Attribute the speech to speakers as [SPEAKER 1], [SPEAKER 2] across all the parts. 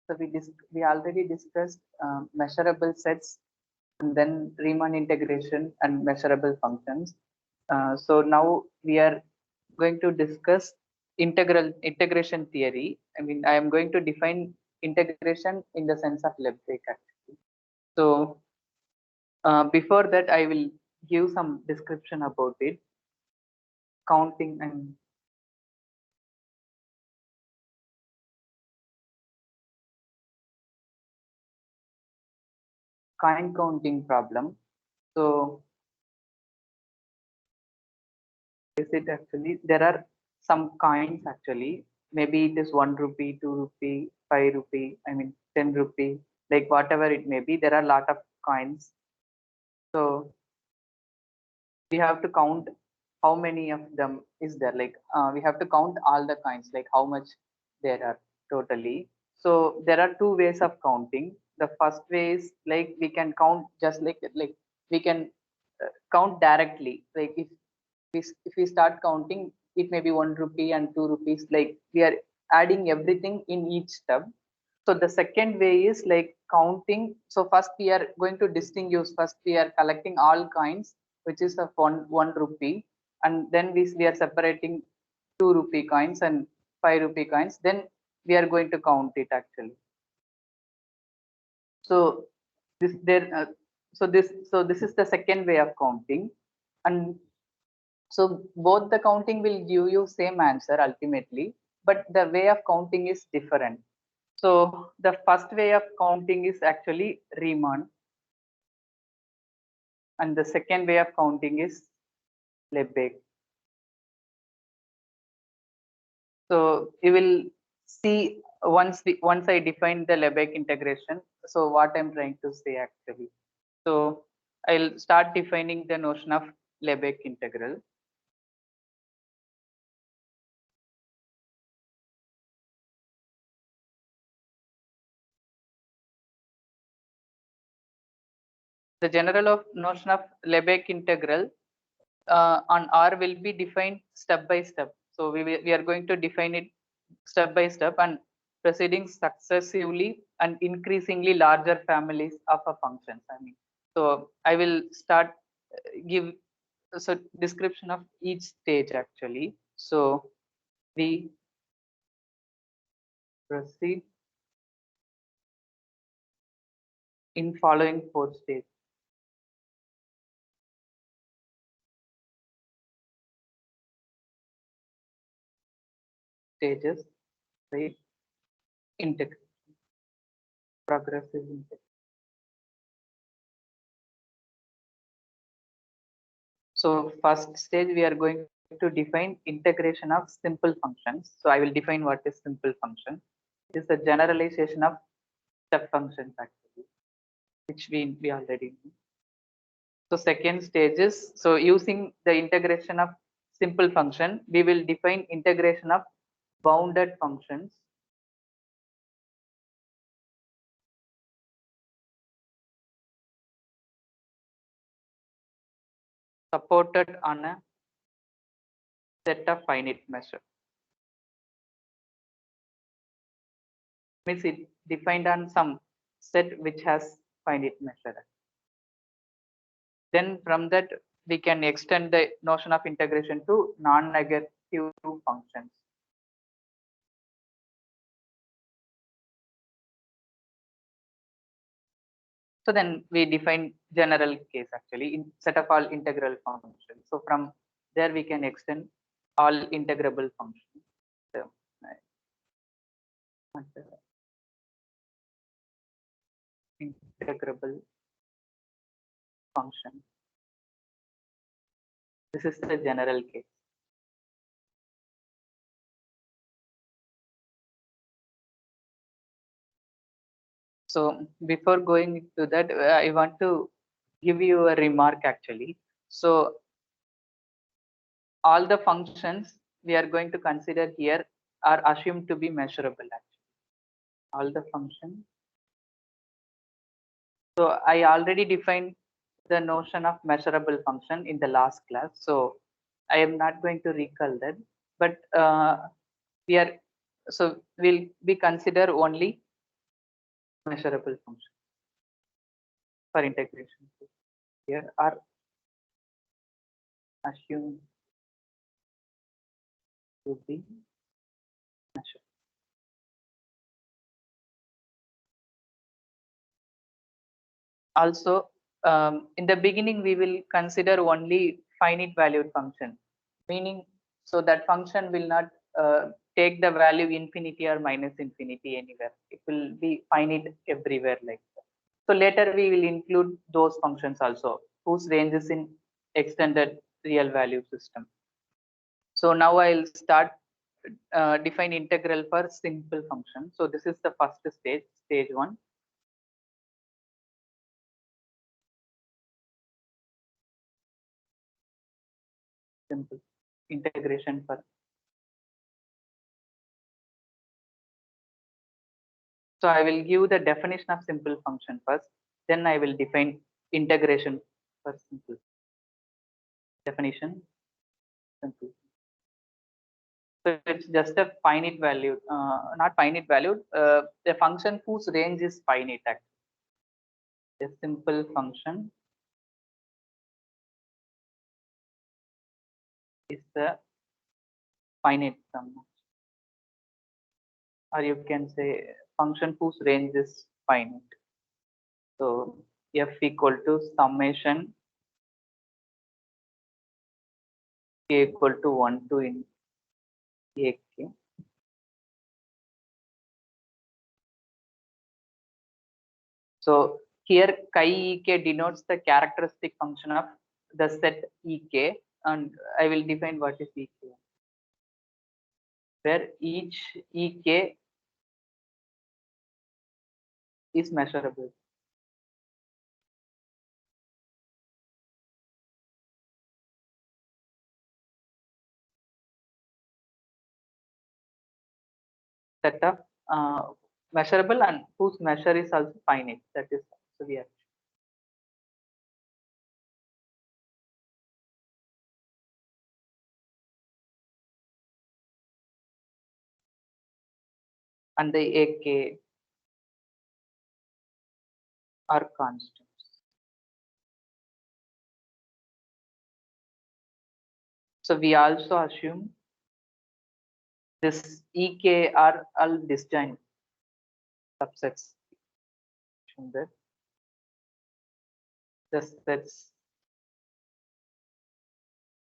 [SPEAKER 1] So we already discussed measurable sets and then Riemann integration and measurable functions. So now we are going to discuss integration theory. I mean, I am going to define integration in the sense of Lebesgue actually. So before that, I will give some description about it, counting and coin counting problem. So is it actually there are some coins actually. Maybe it is 1 rupee, 2 rupee, 5 rupee. I mean 10 rupee, like whatever it may be. There are a lot of coins. So we have to count how many of them is there. Like we have to count all the coins, like how much there are totally. So there are two ways of counting. The first way is like we can count just like we can count directly. Like if we start counting, it may be 1 rupee and 2 rupees. Like we are adding everything in each step. So the second way is like counting. So first we are going to distinguish. First we are collecting all coins, which is of 1 rupee, and then we are separating 2 rupee coins and 5 rupee coins. Then we are going to count it actually. So this there. So this is the second way of counting, and so both the counting will give you same answer ultimately, but the way of counting is different. So the first way of counting is actually Riemann, and the second way of counting is Lebesgue. So you will see once I define the Lebesgue integration. So what I'm trying to say actually. So I'll start defining the notion of Lebesgue integral. The general of notion of Lebesgue integral on R will be defined step by step. So we are going to define it step by step and proceeding successively and increasingly larger families of a functions. I mean, so I will start give so description of each stage actually. So we proceed in following four stages, right? Integration, progressive integration. So first stage we are going to define integration of simple functions. So I will define what is simple function. It is the generalization of step functions actually, which we already know. So second stage is, so using the integration of simple function, we will define integration of bounded functions. Supported on a set of finite measure. Means it defined on some set which has finite measure. Then from that we can extend the notion of integration to non-negative functions. So then we define general case actually in set of all integral functions. So from there we can extend all integrable functions. So, integrable function. This is the general case. So before going to that, I want to give you a remark actually. So all the functions we are going to consider here are assumed to be measurable actually. All the functions. So I already defined the notion of measurable function in the last class. So I am not going to recall that, but we are, so we'll be consider only measurable function for integration. Here are assumed to be measured. Also, in the beginning, we will consider only finite valued function, meaning so that function will not take the value infinity or minus infinity anywhere. It will be finite everywhere like that. So later we will include those functions also whose range is in extended real value system. So now I'll start define integral for simple function. So this is the first stage, stage 1. Simple integration for. So I will give the definition of simple function first, then I will define integration for simple. Definition, simple. So it's just a finite value, not finite valued, a function whose range is finite actually. A simple function is the finite sum, or you can say function whose range is finite. So f equal to summation k equal to 1 to in ak. So here chi ek denotes the characteristic function of the set ek, and I will define what is ek, where each ek is measurable. Set of measurable and whose measure is also finite. That is so we have. And the ak are constants. So we also assume this ek are all disjoint subsets. That the sets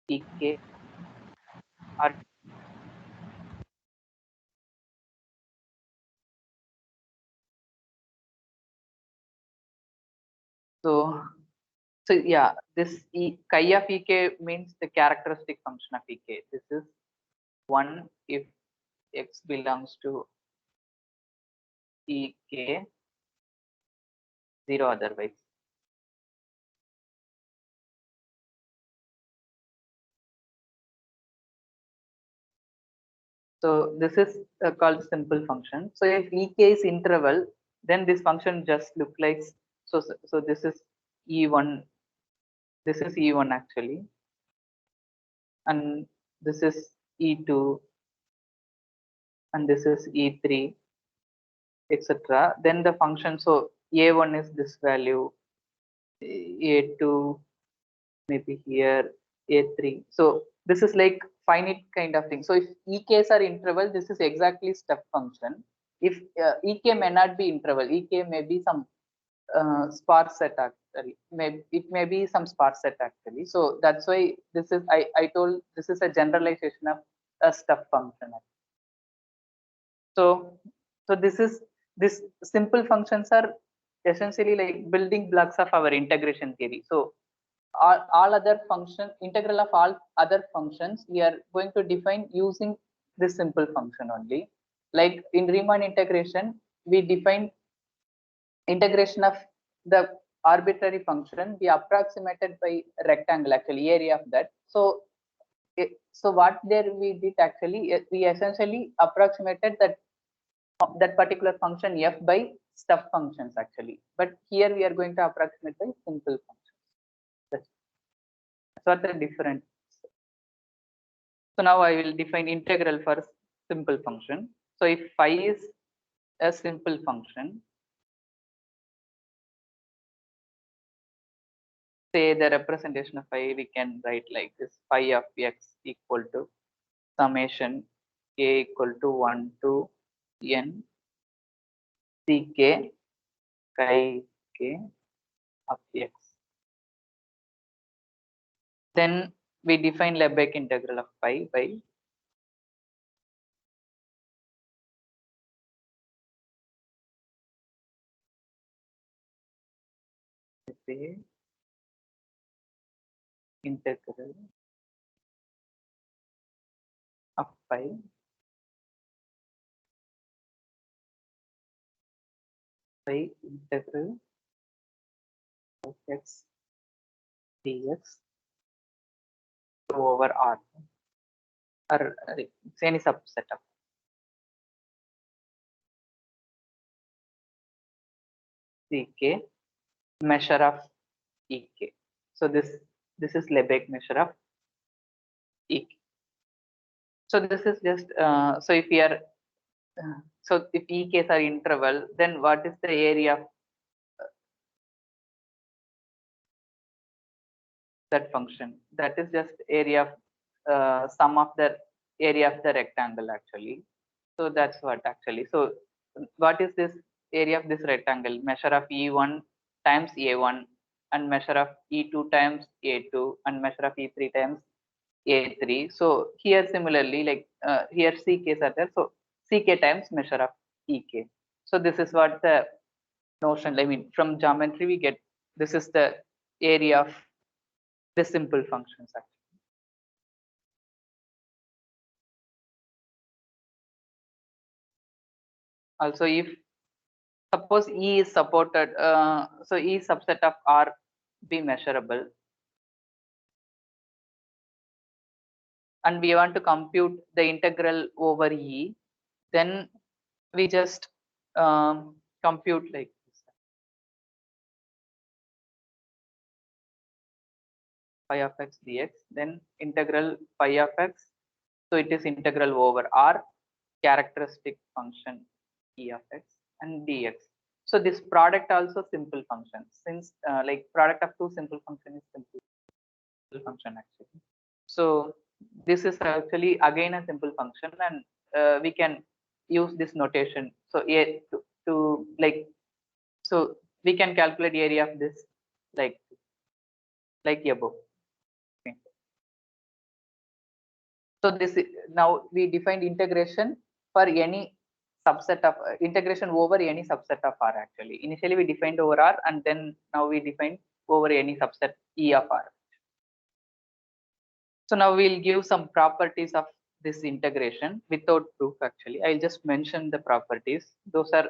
[SPEAKER 1] ek are so. So yeah, this chi of ek means the characteristic function of ek. This is 1 if x belongs to ek, 0 otherwise. So this is called simple function. So if ek is interval, then this function just look like so this is e1. This is e1 actually, and this is e2, and this is e3, etc. Then the function, so a1 is this value, a2 maybe here, a3. So this is like finite kind of thing. So if ek's are interval, this is exactly step function. If ek may not be interval, ek may be some sparse set actually. It may be some sparse set actually. So that's why this is I told this is a generalization of a step function. So this simple functions are essentially like building blocks of our integration theory. So all other function integral of all other functions we are going to define using this simple function only. Like in Riemann integration, we define integration of the arbitrary function we approximated by rectangle, actually area of that. So so what there we did actually, we essentially approximated that particular function f by step functions actually, but here we are going to approximate by simple functions. That's what the difference. So now I will define integral for simple function. So if phi is a simple function, say the representation of phi, we can write like this: phi of x equal to summation k equal to 1 to n ck chi k of x. Then we define Lebesgue integral of phi by Lebesgue integral of phi by integral of x dx over r, or it's any subset of ck measure of ek. So this is Lebesgue measure of ek. So this is just so if we are so if ek's are interval, then what is the area of that function? That is just area of sum of the area of the rectangle actually. So that's what actually. So what is this area of this rectangle? Measure of E1 times A1 and measure of E2 times A2 and measure of E3 times A3. So here similarly, like here CKs are there. So CK times measure of EK. So this is what the notion, I mean, from geometry we get, this is the area of the simple functions actually. Also, if suppose E is supported, so E subset of R be measurable, and we want to compute the integral over E, then we just compute like this. Phi of x dx, then integral phi of x. So it is integral over R, characteristic function E of x and dx. So this product also simple function, since like product of two simple function is simple function actually. So this is actually again a simple function, and we can use this notation. So to like, so we can calculate area of this like above. Okay. So this now we defined integration for any subset of integration over any subset of R actually. Initially we defined over R, and then now we define over any subset E of R. So now we'll give some properties of this integration without proof actually. I'll just mention the properties. Those are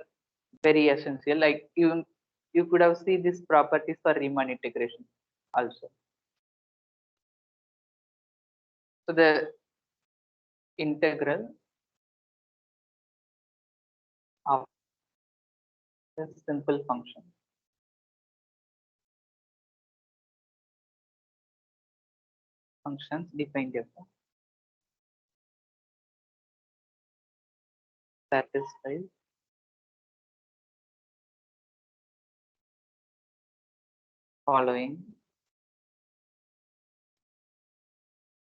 [SPEAKER 1] very essential. Like you could have seen these properties for Riemann integration also. So the integral of the simple functions defined above satisfies following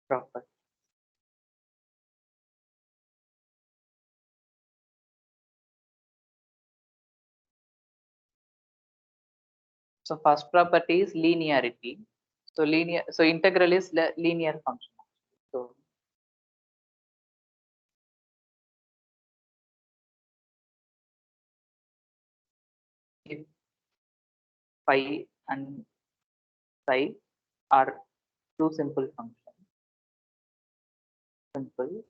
[SPEAKER 1] property. So first property is linearity. So linear, so integral is linear function. So if phi and psi are two simple functions, simple,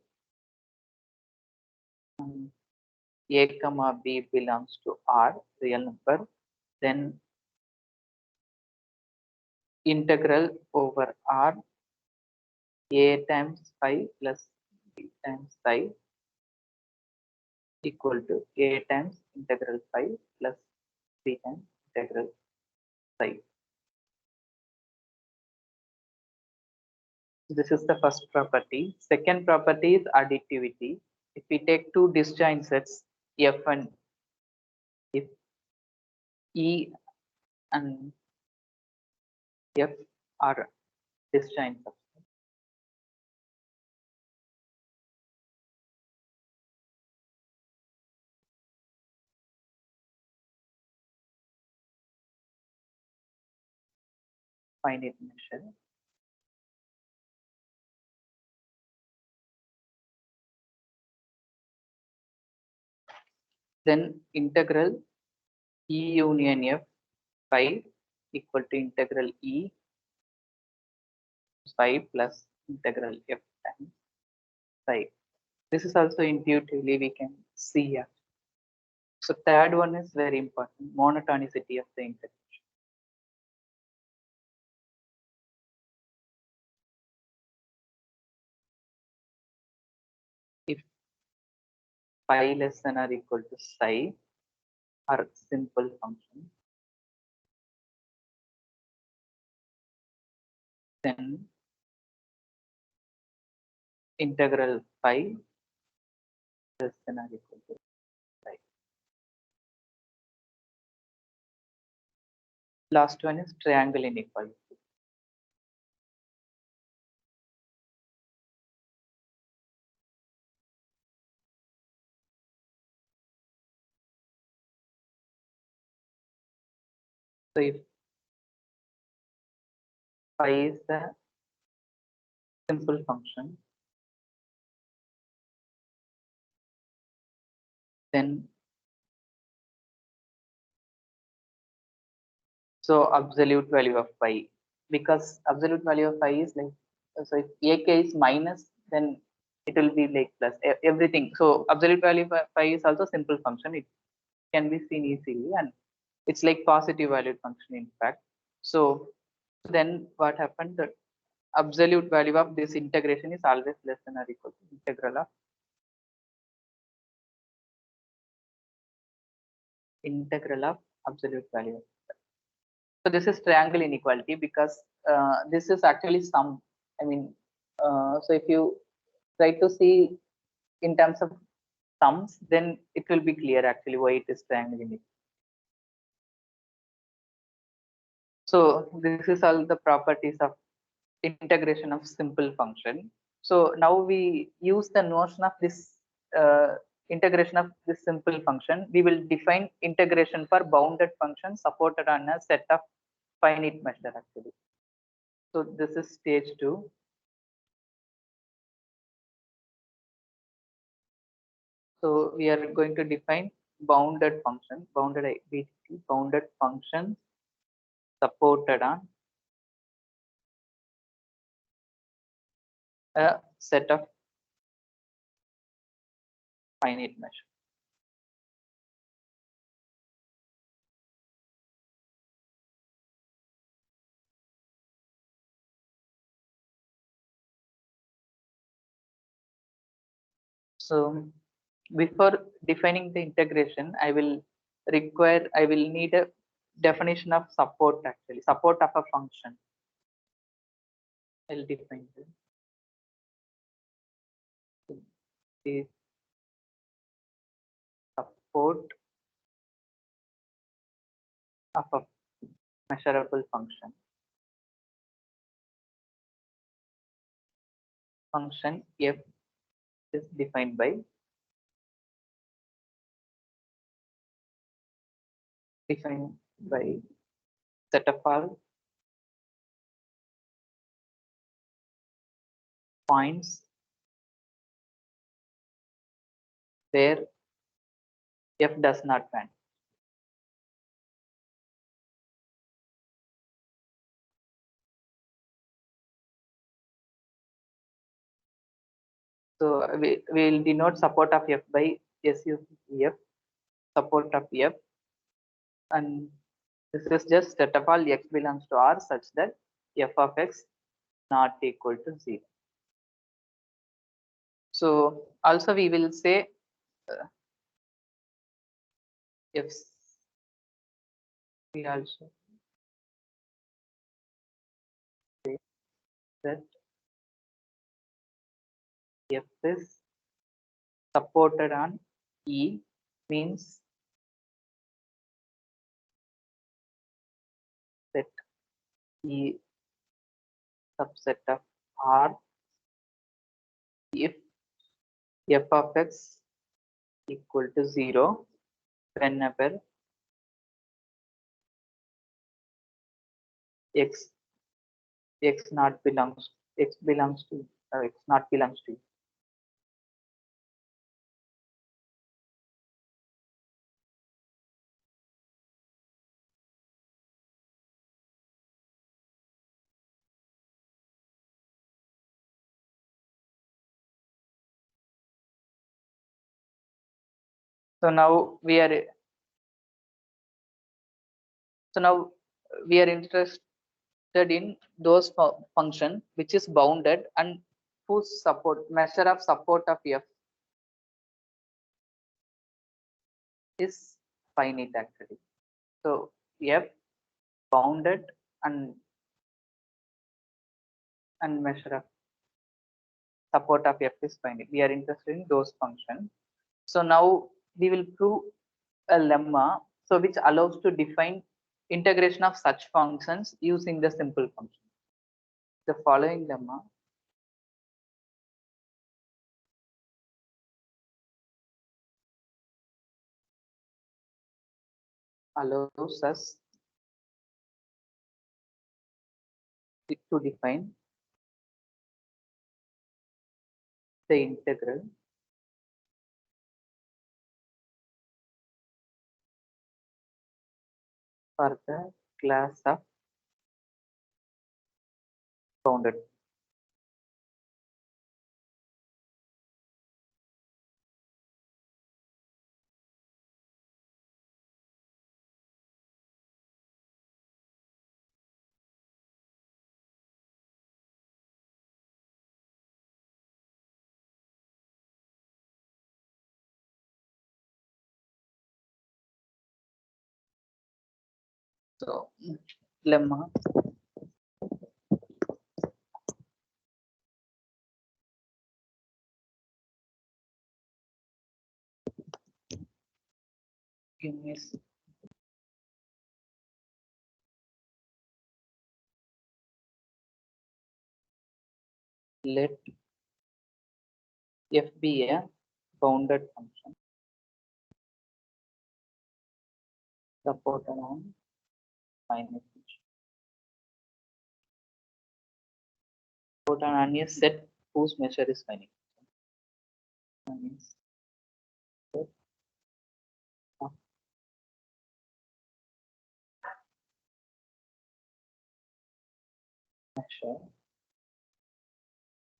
[SPEAKER 1] a comma b belongs to R, real number, then integral over R a times phi plus b times psi equal to a times integral phi plus b times integral psi. This is the first property. Second property is additivity. If we take two disjoint sets f and if E and F are disjoint subsets. Finite measure. Then integral E union F phi equal to integral E phi plus integral F times phi. This is also intuitively we can see. Yeah. So third one is very important, monotonicity of the integration. If phi less than or equal to psi are simple function, then integral phi less than or equal to psi. Last one is triangle inequality. So if phi is the simple function, then so absolute value of phi, because absolute value of phi is like, so if ak is minus, then it will be like plus everything. So absolute value of phi is also simple function. It can be seen easily, and it's like positive valued function in fact. So then what happened? The absolute value of this integration is always less than or equal to integral of absolute value. So this is triangle inequality because this is actually sum. I mean, so if you try to see in terms of sums, then it will be clear actually why it is triangle inequality. So this is all the properties of integration of simple function. So now we use the notion of this integration of this simple function. We will define integration for bounded function supported on a set of finite measure actually. So this is stage 2. So we are going to define bounded function, bounded functions supported on a set of finite measure. So before defining the integration, I will need a definition of support actually, support of a function. I'll define this. Is support of a measurable function. Function f is defined by set of all points where f does not vanish. So we will denote support of f by SUF, support of f, and this is just set of all x belongs to R such that f of x not equal to 0. So also we will say if we also say that f is supported on E means that E subset of R if f of x equal to 0 whenever x x belongs to x not belongs to. So now we are interested in those function which is bounded and whose measure of support of f is finite actually. So f bounded and measure of support of f is finite. We are interested in those functions. So now we will prove a lemma so which allows to define integration of such functions using the simple function. The following lemma allows us to define the integral for the class of bounded. So lemma is let f be a bounded function supported on finite function. Supported on a set whose measure is finite. One is set of measure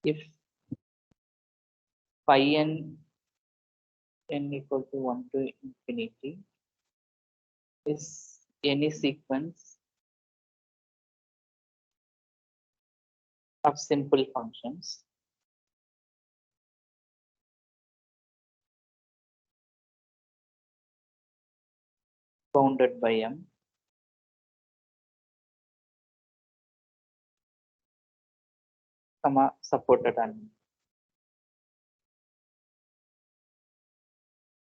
[SPEAKER 1] if phi n equal to 1 to infinity is any sequence of simple functions bounded by m comma supported on m.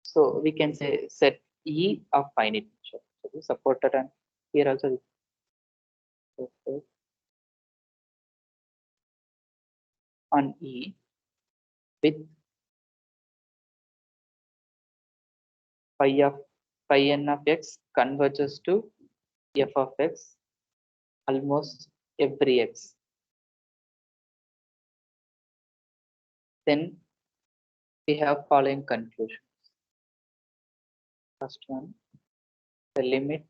[SPEAKER 1] So we can say set E of finite measure. So we supported on here also we on E with phi n of x converges to f of x almost every x. Then we have following conclusion. First one, the limit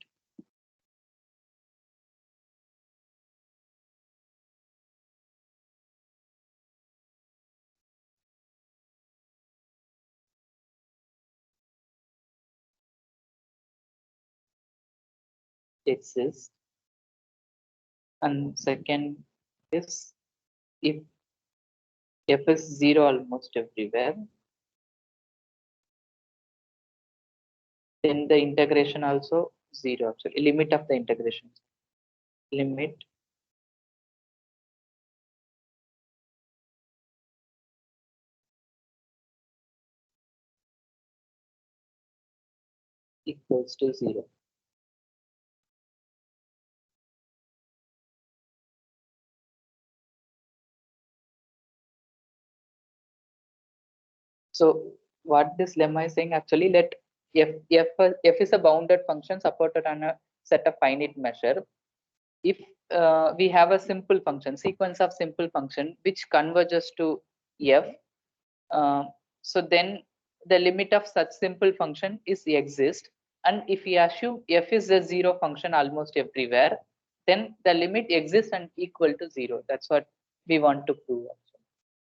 [SPEAKER 1] exists, and second is if f is 0 almost everywhere, then the integration also 0. So limit of the integration, limit equals to 0. So what this lemma is saying actually, let f is a bounded function supported on a set of finite measure. If we have a simple function, sequence of simple function which converges to f, so then the limit of such simple function is exist. And if we assume f is a zero function almost everywhere, then the limit exists and equal to zero. That's what we want to prove.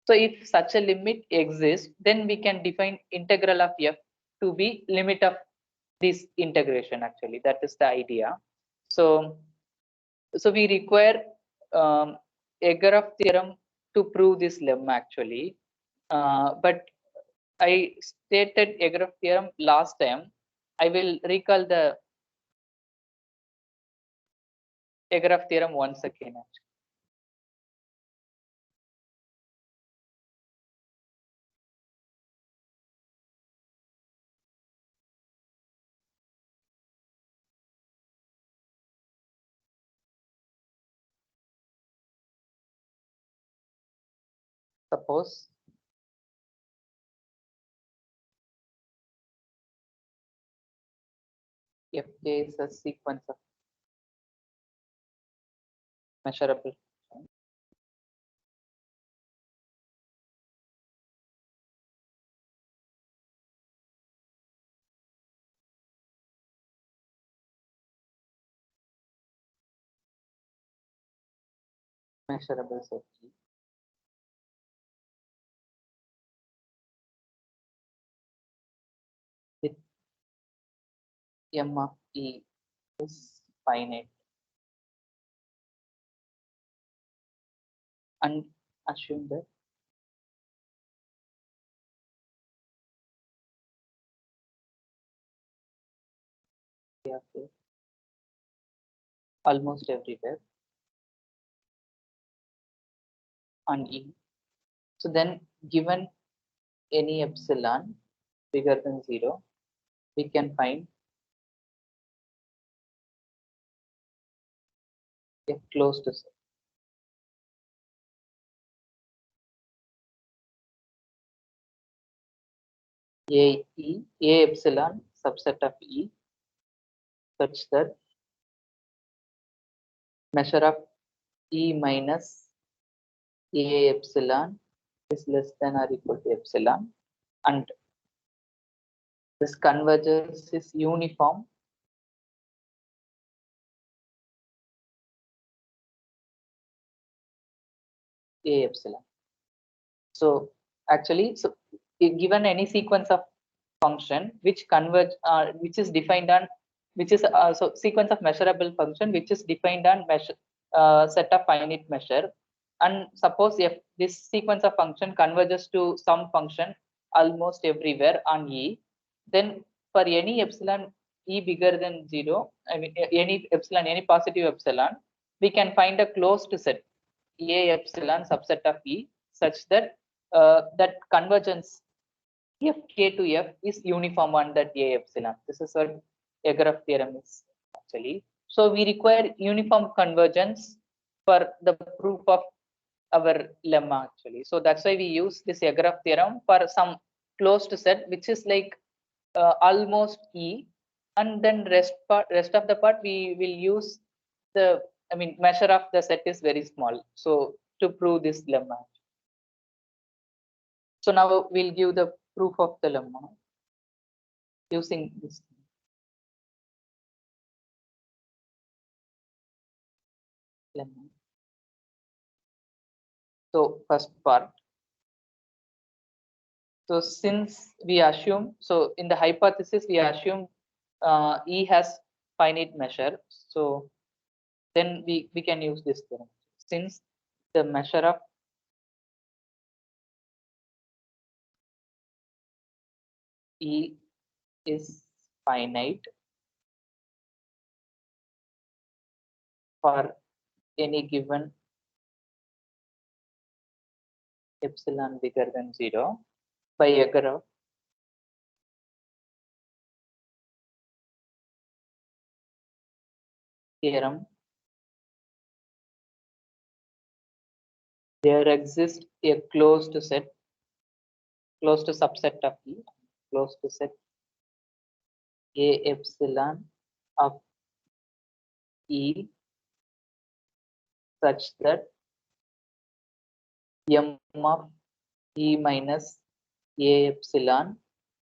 [SPEAKER 1] So if such a limit exists, then we can define integral of f to be limit of this integration. Actually, that is the idea. So we require Egorov theorem to prove this lemma actually. But I stated Egorov theorem last time. I will recall the Egorov theorem once again. Suppose Fk is a sequence of measurable. Measurable set G. With M of E is finite, and assume that almost everywhere on E. So then given any epsilon bigger than 0, we can find F close to set. A epsilon subset of E such that measure of E minus A epsilon is less than or equal to epsilon, and this convergence is uniform A epsilon. So actually, so given any sequence of function which converge, which is defined on, which is so sequence of measurable function which is defined on measure set of finite measure, and suppose if this sequence of function converges to some function almost everywhere on E, then for any epsilon E bigger than 0, I mean any epsilon, any positive epsilon, we can find a closed set A epsilon subset of E such that that convergence Fk to F is uniform on that A epsilon. This is what Egorov theorem is actually. So we require uniform convergence for the proof of our lemma actually. So that's why we use this Egorov theorem for some closed set which is like almost E, and then rest of the part we will use the, I mean, measure of the set is very small. So to prove this lemma. So now we'll give the proof of the lemma using this lemma. So first part. So since we assume, so in the hypothesis we assume E has finite measure. So then we can use this theorem. Since the measure of E is finite for any given epsilon bigger than 0 by Egorov theorem, there exists a closed set
[SPEAKER 2] closed subset of E, closed set A epsilon of E such that M of E minus A epsilon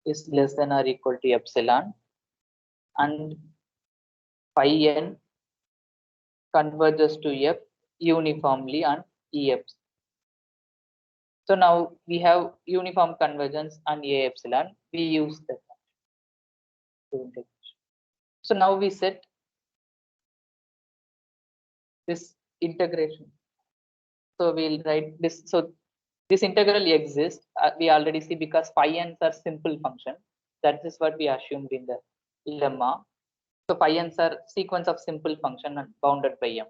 [SPEAKER 2] is less than or equal to epsilon, and phi n converges to F uniformly on E epsilon. So now we have uniform convergence on A epsilon. We use that. So now we set this integration. So we'll write this. So this integral exists. We already see because phi n's are simple function. That is what we assumed in the lemma. So phi n's are sequence of simple function and bounded by m.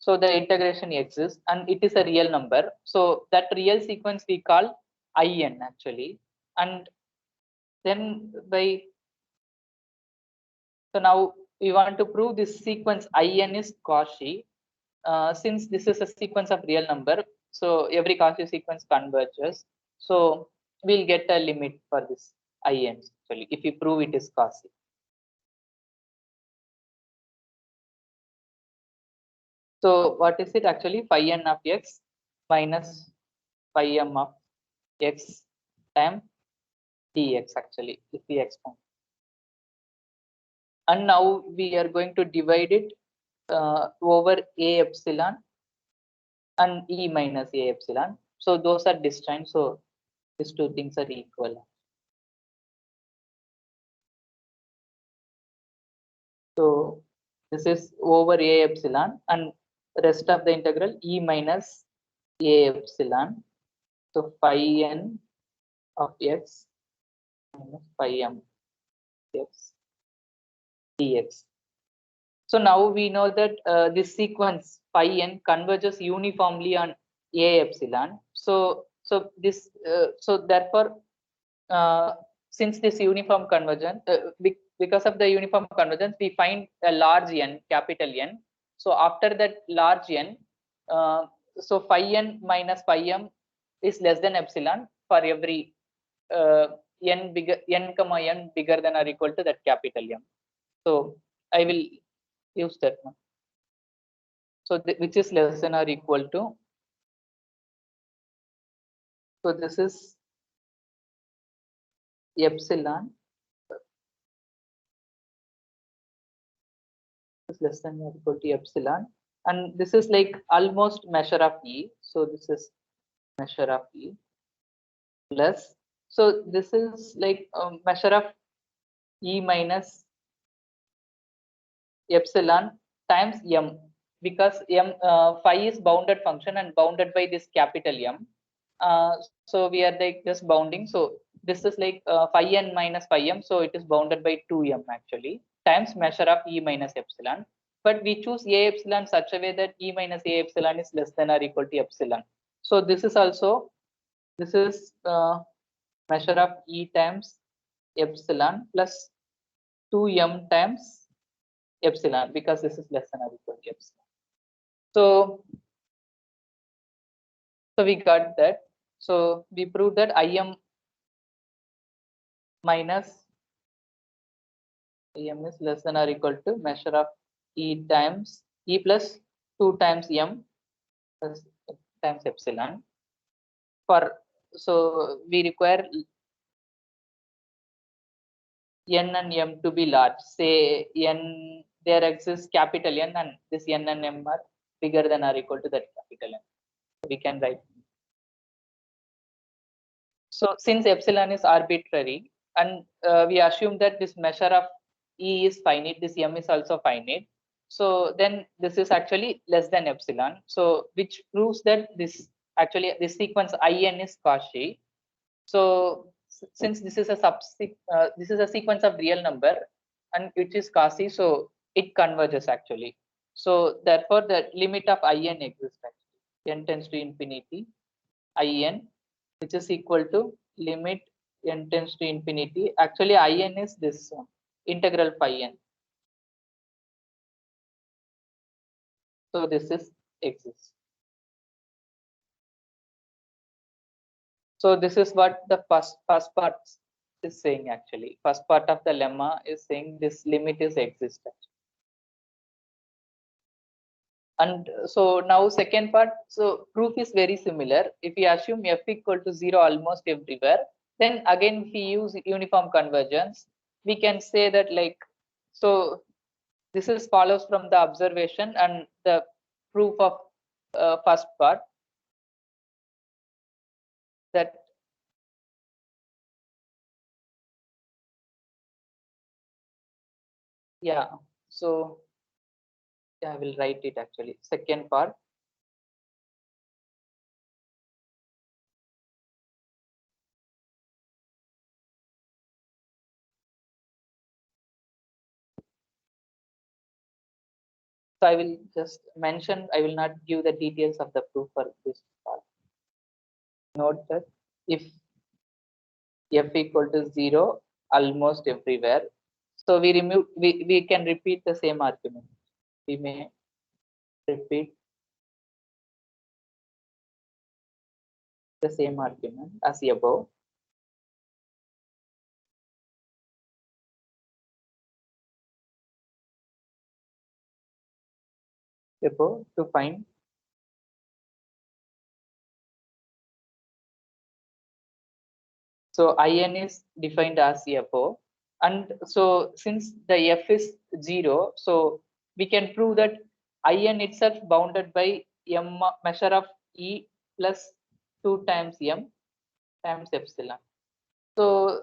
[SPEAKER 2] So the integration exists and it is a real number. So that real sequence we call in actually. And then so now we want to prove this sequence in is Cauchy. Since this is a sequence of real number, so every Cauchy sequence converges. So we'll get a limit for this in actually if we prove it is Cauchy. So what is it actually? Phi n of x minus phi m of x times dx actually if we expand. And now we are going to divide it over A epsilon and E minus A epsilon. So those are disjoint. So these two things are equal. So this is over A epsilon and rest of the integral E minus A epsilon. So phi n of x minus phi m x dx. So now we know that this sequence phi n converges uniformly on A epsilon. So this so therefore since this uniform convergence because of the uniform convergence we find a large n, capital N. So after that large n, so phi n minus phi m is less than epsilon for every n comma n bigger than or equal to that capital M. So I will use that one. So which is less than or equal to. So this is epsilon is less than or equal to epsilon, and this is like almost measure of E. So this is measure of E plus. So this is like measure of E minus epsilon times M, because M phi is bounded function and bounded by this capital M. So we are like just bounding. So this is like phi n minus phi m. So it is bounded by 2m actually times measure of E minus epsilon. But we choose A epsilon such a way that E minus A epsilon is less than or equal to epsilon. So this is also, this is measure of E times epsilon plus 2m times epsilon, because this is less than or equal to epsilon. So we got that. So we proved that Im minus Im is less than or equal to measure of E times E plus 2 times M plus times epsilon. So we require N and M to be large. Say N, there exists capital N and this N and M are bigger than or equal to that capital N. We can write. So since epsilon is arbitrary and we assume that this measure of E is finite, this M is also finite. So then this is actually less than epsilon. So which proves that this actually this sequence In is Cauchy. So since this is a sequence of real number and which is Cauchy, so it converges actually. So therefore the limit of In exists actually. N tends to infinity, In, which is equal to limit n tends to infinity. Actually In is this integral phi n. So this is exists. So this is what the first part is saying actually. First part of the lemma is saying this limit is existent. And so now second part, so proof is very similar. If we assume f equal to 0 almost everywhere, then again if we use uniform convergence, we can say that like, so this is follows from the observation and the proof of first part, that yeah, so yeah, I will write it actually. Second part, so I will just mention, I will not give the details of the proof for this part. Note that if f equal to 0 almost everywhere, so we can repeat the same argument. We may repeat the same argument as above. Above to find so in is defined as above, and so since the f is 0, so we can prove that in itself bounded by m measure of e plus 2 times m times epsilon. So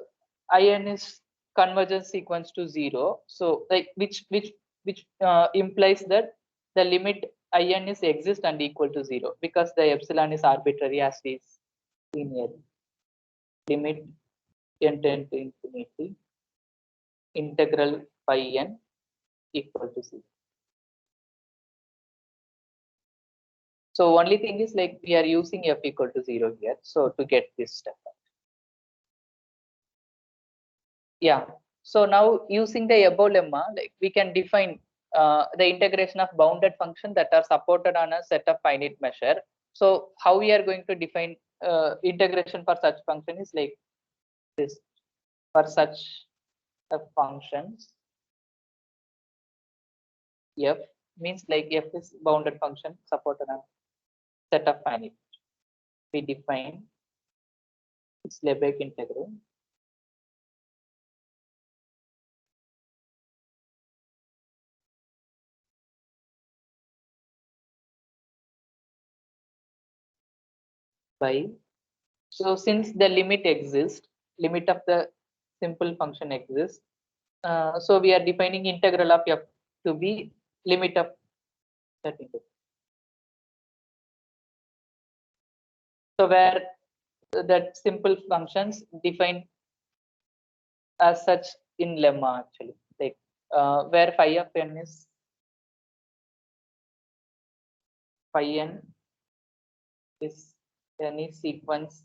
[SPEAKER 2] in is convergence sequence to 0. So like which implies that the limit in is exist and equal to 0 because the epsilon is arbitrary as we seen here. Limit n tend to infinity integral phi n equal to 0. So only thing is like we are using f equal to 0 here. So to get this step. Yeah. So now using the above lemma, like we can define the integration of bounded function that are supported on a set of finite measure. So how we are going to define integration for such function is like this. For such functions, f means like f is bounded function supported on set of finite. We define its Lebesgue integral by, so since the limit exists, limit of the simple function exists, so we are defining integral of f to be limit of that integral. So where that simple functions defined as such in lemma actually, like where phi of n is phi n is any sequence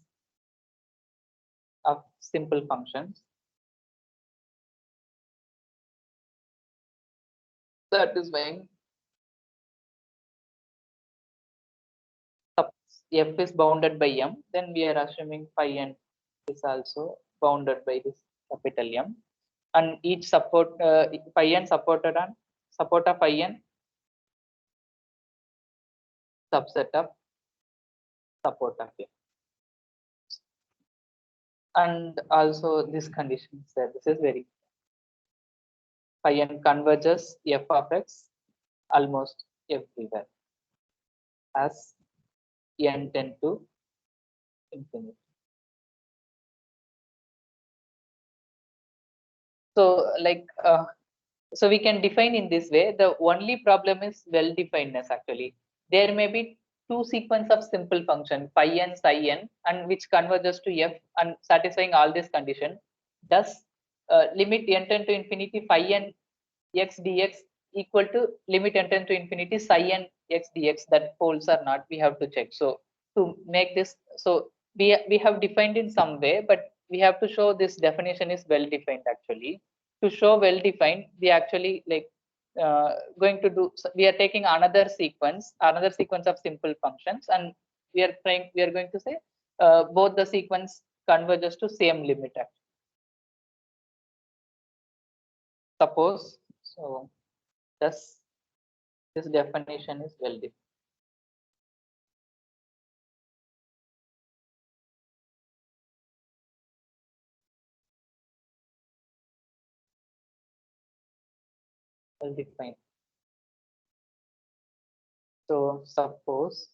[SPEAKER 2] of simple functions. That is when f is bounded by m, then we are assuming phi n is also bounded by this capital M, and each support phi n supported on support of phi n subset of support of m. And also this condition is that this is very phi n converges f of x almost everywhere as n tend to infinity. So like so we can define in this way. The only problem is well definedness actually. There may be two sequence of simple function phi n psi n and which converges to f and satisfying all this condition. Does limit n tend to infinity phi n x dx equal to limit n tend to infinity psi n x dx? That holds or not, we have to check. So to make this, so we have defined in some way, but we have to show this definition is well defined actually. To show well defined, we actually like going to do, so we are taking another sequence of simple functions, and we are going to say both the sequence converges to same limit. Suppose so, thus this definition is well defined. Well defined. So suppose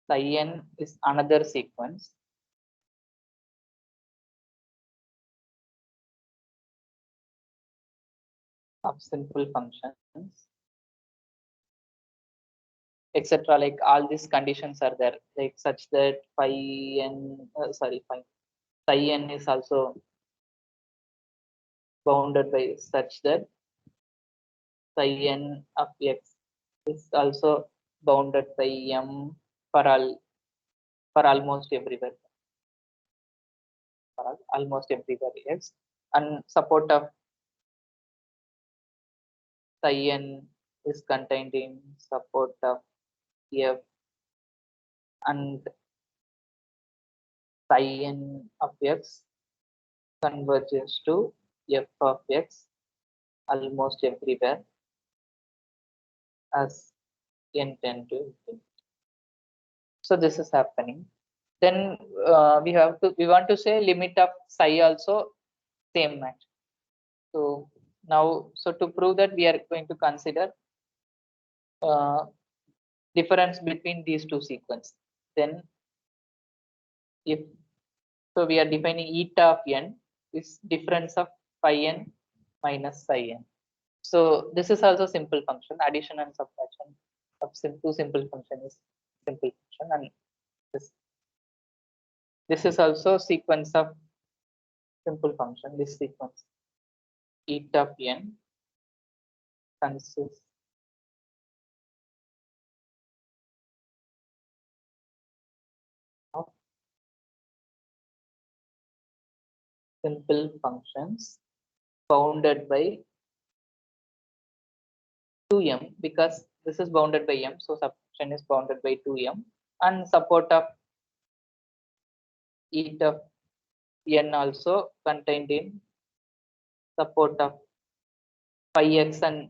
[SPEAKER 2] psi n is another sequence of simple functions, etc. Like all these conditions are there, like such that phi n, psi n is also bounded by such that psi n of x is also bounded by m for almost everywhere, almost everywhere x, and support of psi n is contained in support of f, and psi n of x converges to f of x almost everywhere as n tend to infinity. So this is happening. Then we want to say limit of psi also same match. So now, so to prove that, we are going to consider difference between these two sequences. Then if so, we are defining eta of n is difference of phi n minus psi n. So this is also simple function. Addition and subtraction of two simple function is simple function, and this is also sequence of simple function. This sequence eta of n consists of simple functions bounded by 2m, because this is bounded by m, so subfunction is bounded by 2m, and support of eta of n also contained in support of phi x and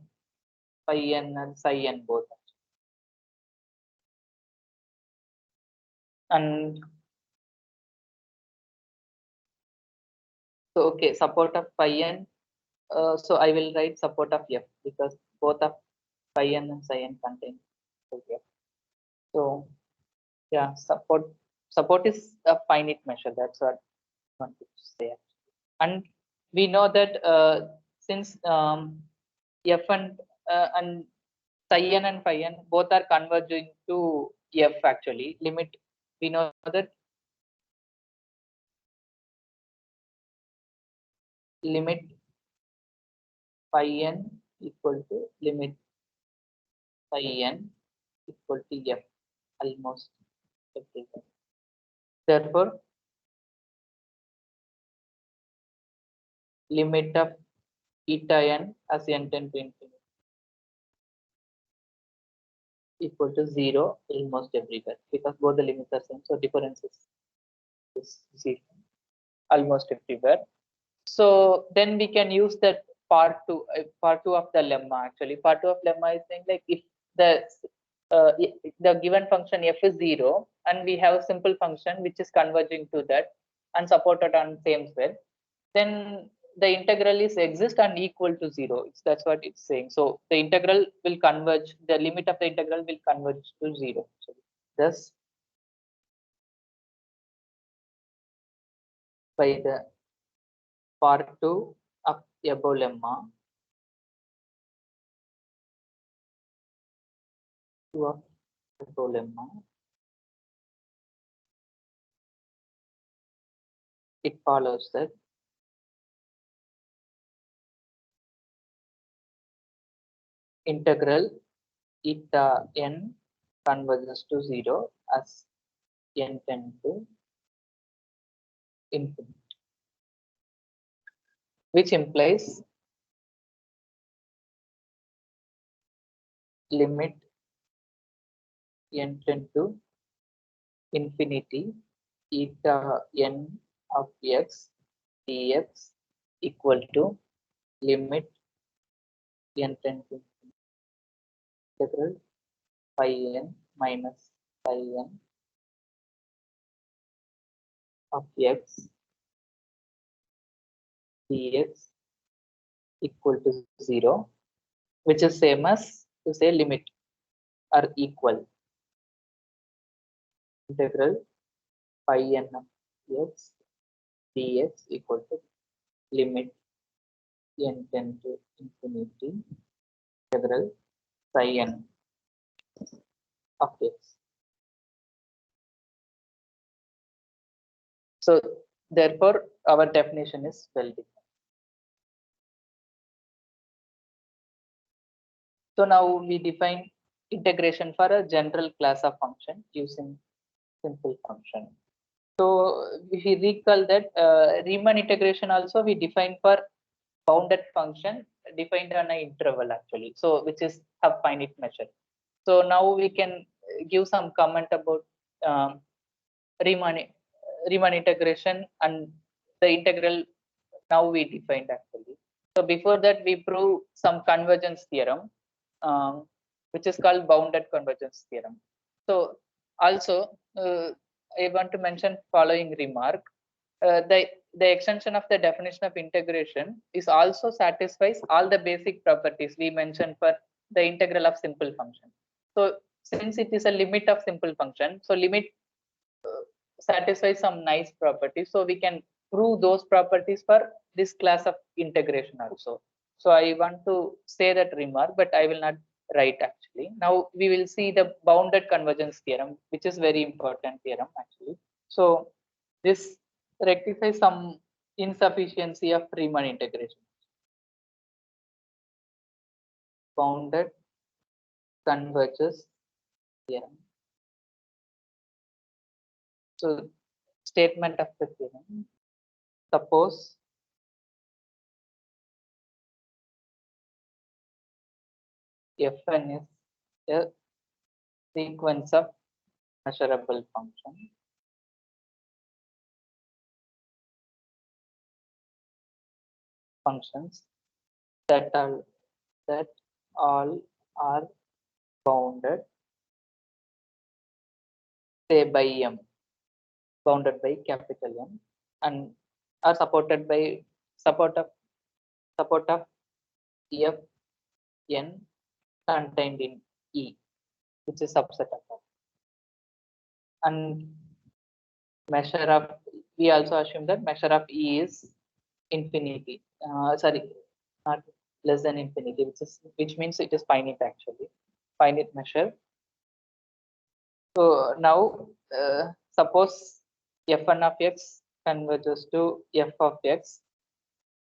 [SPEAKER 2] phi n and psi n both. And so okay, support of phi n, so I will write support of f because both of phi n and psi n contain f. So yeah, support is a finite measure, that's what I want to say. And we know that since f and psi n and phi n both are converging to f, actually limit, we know that limit phi n equal to limit phi n equal to f almost everywhere. Therefore limit of eta n as n tend to infinity equal to 0 almost everywhere, because both the limits are same, so difference is 0 almost everywhere. So then we can use that part two of the lemma. Actually, part two of lemma is saying, like, if the given function f is 0 and we have a simple function which is converging to that and supported on same square, then the integral is exist and equal to 0. That's what it's saying. So the integral will converge, the limit of the integral will converge to 0. So thus, by the part 2 of above lemma, of above lemma, it follows that integral eta n converges to 0 as n tend to infinity, which implies limit n tend to infinity eta n of x dx equal to limit n tend to integral phi n minus phi n of x dx equal to 0, which is same as to say limit or equal integral phi n of x dx equal to limit n tend to infinity integral psi n of x. So therefore our definition is well defined. So now we define integration for a general class of function using simple function. So if we recall that Riemann integration also we define for bounded function defined on an interval actually, so which is a finite measure. So now we can give some comment about Riemann integration and the integral now we defined actually. So before that we prove some convergence theorem, which is called bounded convergence theorem. So also I want to mention following remark. The extension of the definition of integration is also satisfies all the basic properties we mentioned for the integral of simple function. So since it is a limit of simple function, so limit satisfies some nice properties, so we can prove those properties for this class of integration also. So I want to say that remark, but I will not write actually. Now we will see the bounded convergence theorem, which is very important theorem actually. So this rectifies some insufficiency of Riemann integration. Bounded converges theorem. So statement of the theorem: suppose Fn is a sequence of measurable functions that all are bounded, say by M, bounded by capital M, and are supported by support of F n contained in E, which is subset of that. And measure of, we also assume that measure of E is infinity. Sorry, not less than infinity, which means it is finite actually, finite measure. So now suppose F1 of x converges to F of x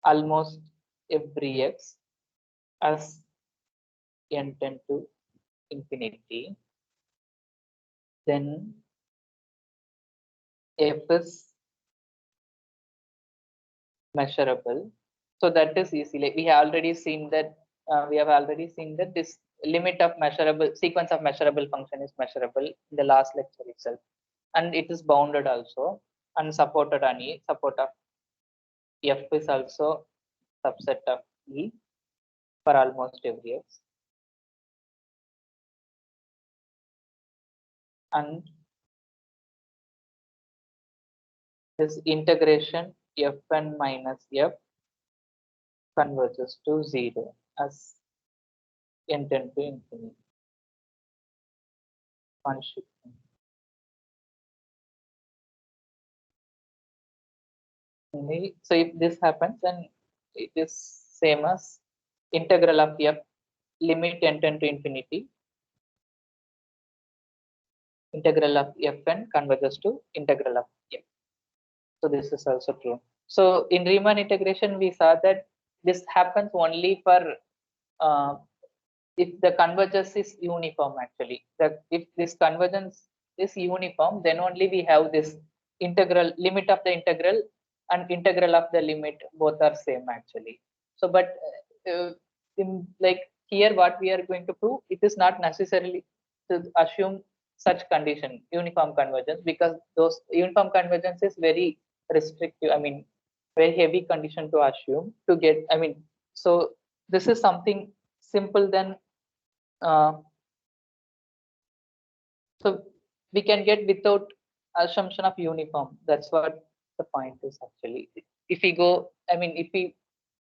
[SPEAKER 2] almost every x as n tend to infinity, then F is measurable. So that is easy. Like we have already seen that this limit of measurable sequence of measurable function is measurable in the last lecture itself, and it is bounded also and supported on E. Support of F is also subset of E for almost every x, and this integration Fn minus F converges to 0 as n tend to infinity. One shifting. So if this happens, then it is same as integral of F limit n tend to infinity. Integral of Fn converges to integral of F. So this is also true. So in Riemann integration, we saw that this happens only for if the convergence is uniform actually. That if this convergence is uniform, then only we have this integral limit of the integral and integral of the limit both are same actually. So but in like here what we are going to prove, it is not necessarily to assume such condition, uniform convergence, because those uniform convergence is very restrictive. I mean, very heavy condition to assume to get. I mean, so this is something simple. Then, so we can get without assumption of uniform. That's what the point is actually. If we go, I mean, if we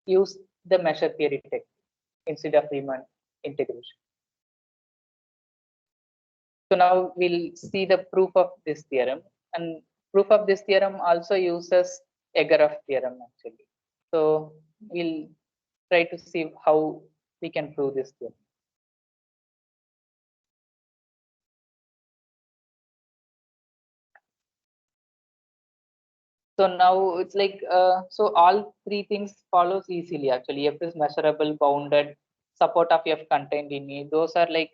[SPEAKER 2] use the measure theory technique instead of Riemann integration. So now we'll see the proof of this theorem, and proof of this theorem also uses Egorov theorem actually. So we'll try to see how we can prove this theorem. So now it's like, so all three things follows easily actually. F is measurable, bounded, support of F contained in E. Those are like,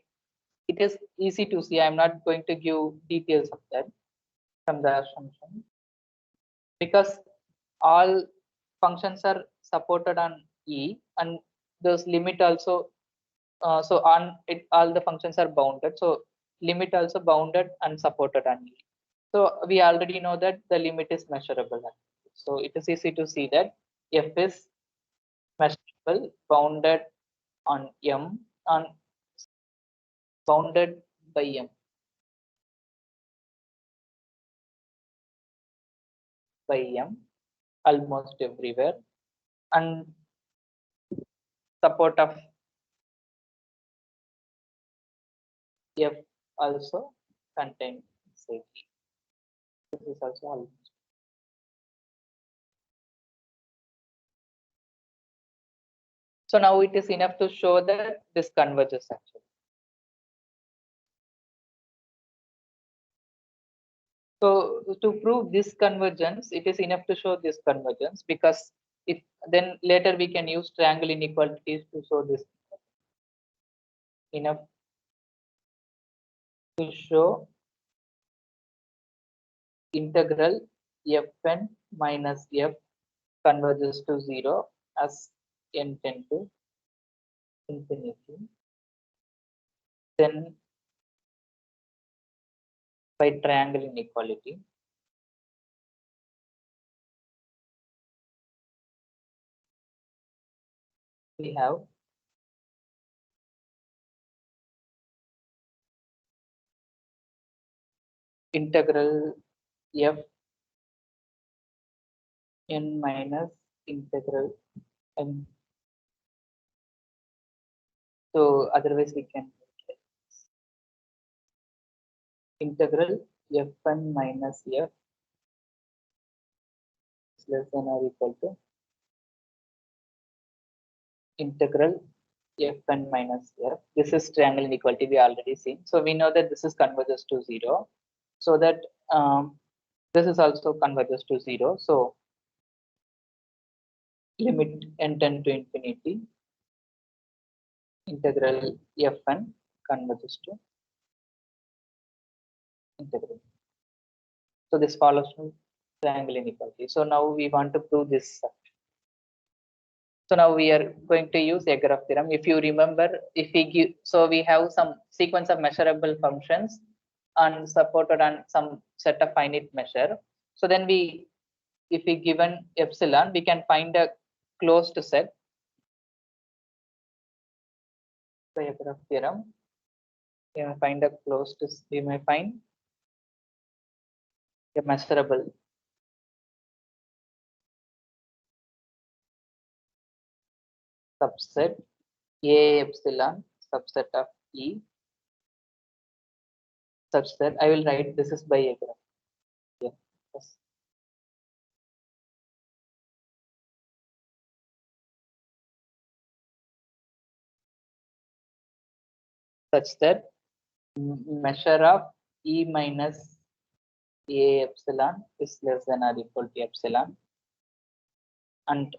[SPEAKER 2] it is easy to see. I'm not going to give details of that from the assumption, because all functions are supported on E, and those limit also, so on it all the functions are bounded, so limit also bounded and supported on E. So we already know that the limit is measurable. So it is easy to see that F is measurable, bounded on M, and bounded by M. By M almost everywhere, and support of F also contained safely. This is also almost. So now it is enough to show that this converges actually. So to prove this convergence, it is enough to show this convergence, because if then later we can use triangle inequalities to show this. Enough to show integral Fn minus F converges to 0 as n tend to infinity. Then by triangle inequality, we have integral F n minus integral n. So otherwise we can integral Fn minus F is less than or equal to integral Fn minus F. This is triangle inequality we already seen. So we know that this is converges to 0. So that this is also converges to 0. So limit n tend to infinity, integral Fn converges to integral. So this follows from triangle inequality. So now we want to prove this. So now we are going to use Egorov theorem. If you remember, if we give, so we have some sequence of measurable functions and supported on some set of finite measure. So then we, if we given epsilon, we can find a closed set by Egorov theorem. We may find a closed, we may find a measurable subset A epsilon subset of E, such that I will write this is by Egorov. Yeah. Yes. Such that measure of E minus A epsilon is less than or equal to epsilon, and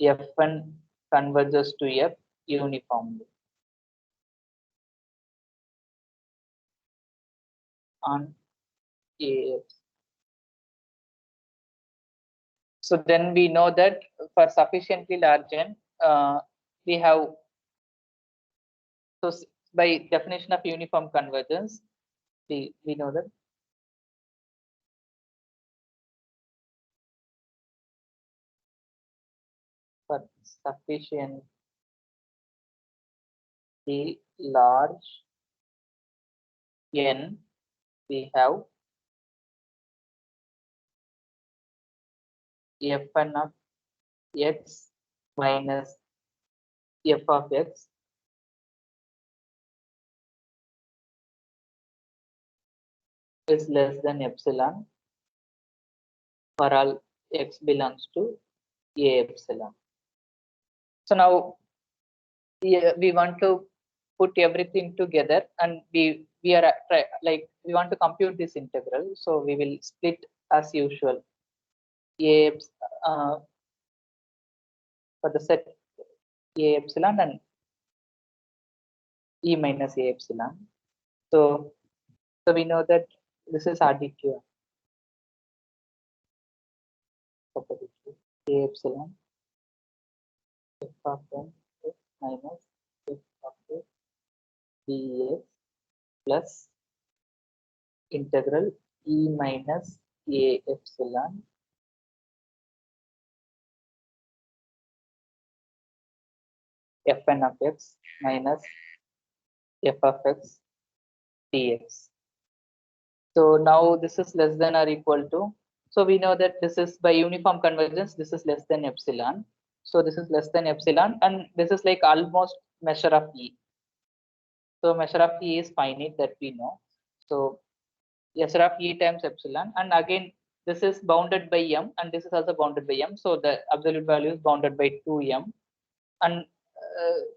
[SPEAKER 2] Fn converges to F uniformly on A. So then we know that for sufficiently large n, we have, so by definition of uniform convergence, we know that for sufficiently large n, we have fn of x minus f of x is less than epsilon for all x belongs to a epsilon. So now we want to put everything together, and we are like we want to compute this integral. So we will split as usual a for the set a epsilon and e minus a epsilon. So we know that this is RDQ a epsilon f of n minus f of x dx plus integral e minus a epsilon fn of x minus f of x dx. So now this is less than or equal to. So we know that this is by uniform convergence, this is less than epsilon. So this is less than epsilon, and this is like almost measure of E. So measure of E is finite, that we know. So measure of E times epsilon, and again this is bounded by m, and this is also bounded by m. So the absolute value is bounded by 2m, and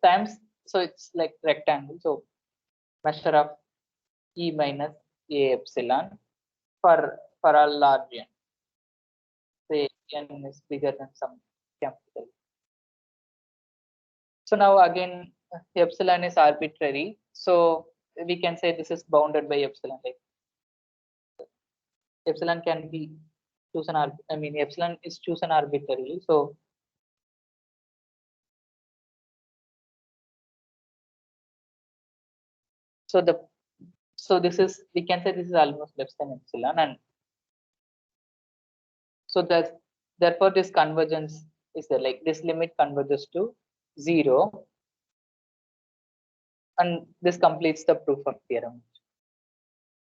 [SPEAKER 2] times, so it's like rectangle. So measure of E minus a epsilon for all large n. Say n is bigger than some capital. So now again epsilon is arbitrary. So we can say this is bounded by epsilon. Like epsilon can be chosen. I mean epsilon is chosen arbitrarily. So this is, we can say this is almost less than epsilon, and so that therefore this convergence is there, like this limit converges to 0, and this completes the proof of theorem.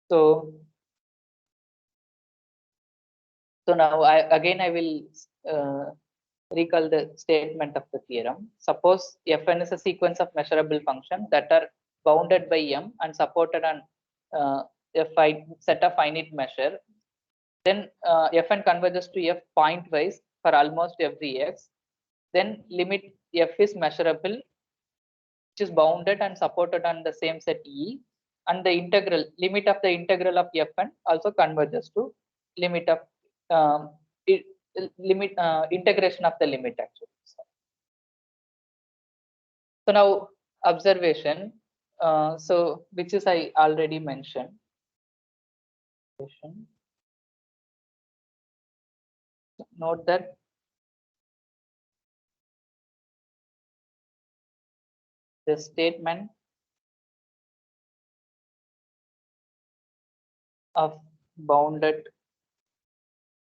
[SPEAKER 2] So now I will recall the statement of the theorem. Suppose Fn is a sequence of measurable functions that are bounded by m and supported on a set of finite measure. Then Fn converges to f pointwise for almost every x. Then limit f is measurable, which is bounded and supported on the same set E, and the integral limit of the integral of Fn also converges to limit of integration of the limit actually. So now observation, so which is I already mentioned. Note that the statement of bounded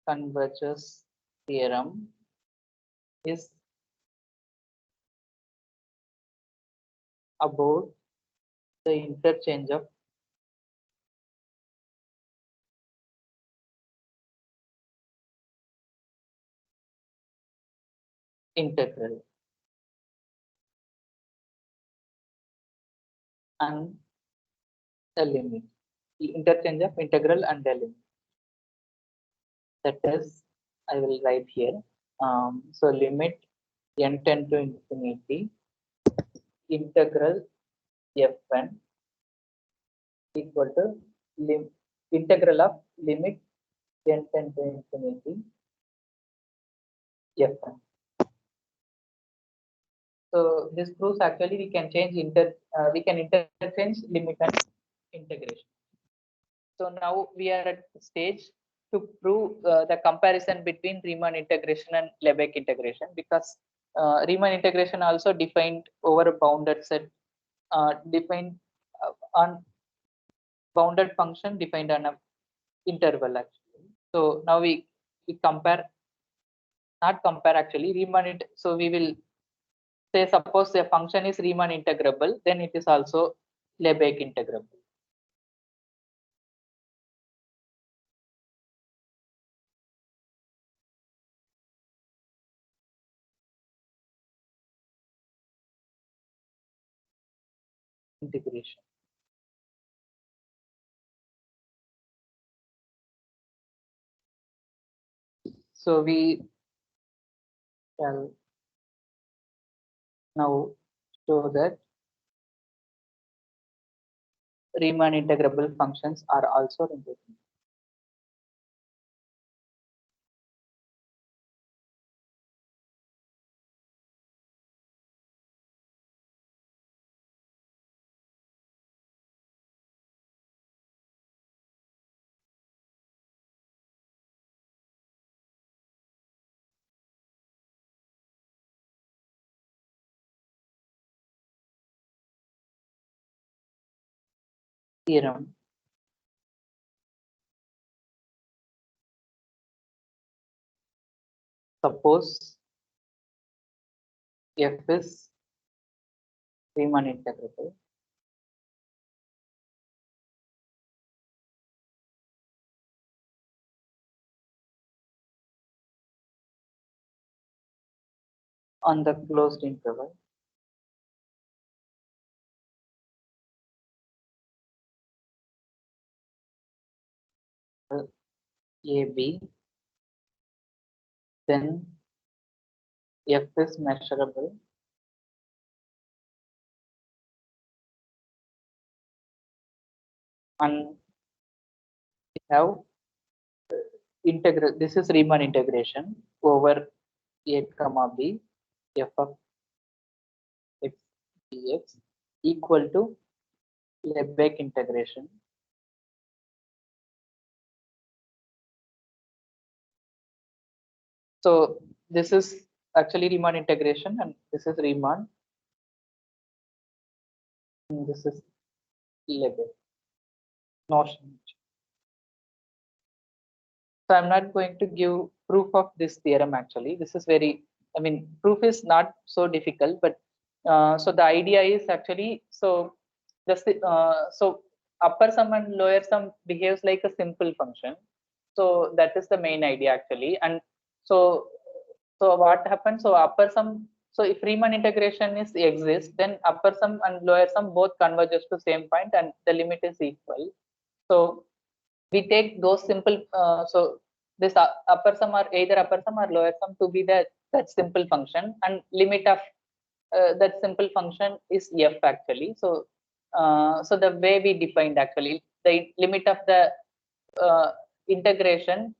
[SPEAKER 2] convergence theorem is about the interchange of integral and the limit. The interchange of integral and the limit. That is, I will write here. So limit n tend to infinity integral Fn equal to integral of limit n tend to infinity Fn. So this proves actually we can change interchange limit and integration. So now we are at the stage to prove the comparison between Riemann integration and Lebesgue integration, because Riemann integration also defined over a bounded set defined on bounded function defined on a interval actually. So now we compare, not compare actually, Riemann. So we will say suppose a function is Riemann integrable, then it is also Lebesgue integrable. Integration. So we shall now show that Riemann integrable functions are also integrable. Theorem. Suppose F is Riemann integrable, on the closed interval AB, then F is measurable and we have integral. This is Riemann integration over A comma B, F of x dx equal to Lebesgue integration. So this is actually Riemann integration, and this is Riemann, and this is Lebesgue notion. So I'm not going to give proof of this theorem actually. This is very, I mean, proof is not so difficult, but so the idea is actually, so so upper sum and lower sum behaves like a simple function. So that is the main idea actually. And so what happens? So upper sum, so if Riemann integration is exists, then upper sum and lower sum both converges to same point and the limit is equal. So we take those simple, so this upper sum or either upper sum or lower sum to be that simple function, and limit of that simple function is f actually. So so the way we defined actually the limit of the integration,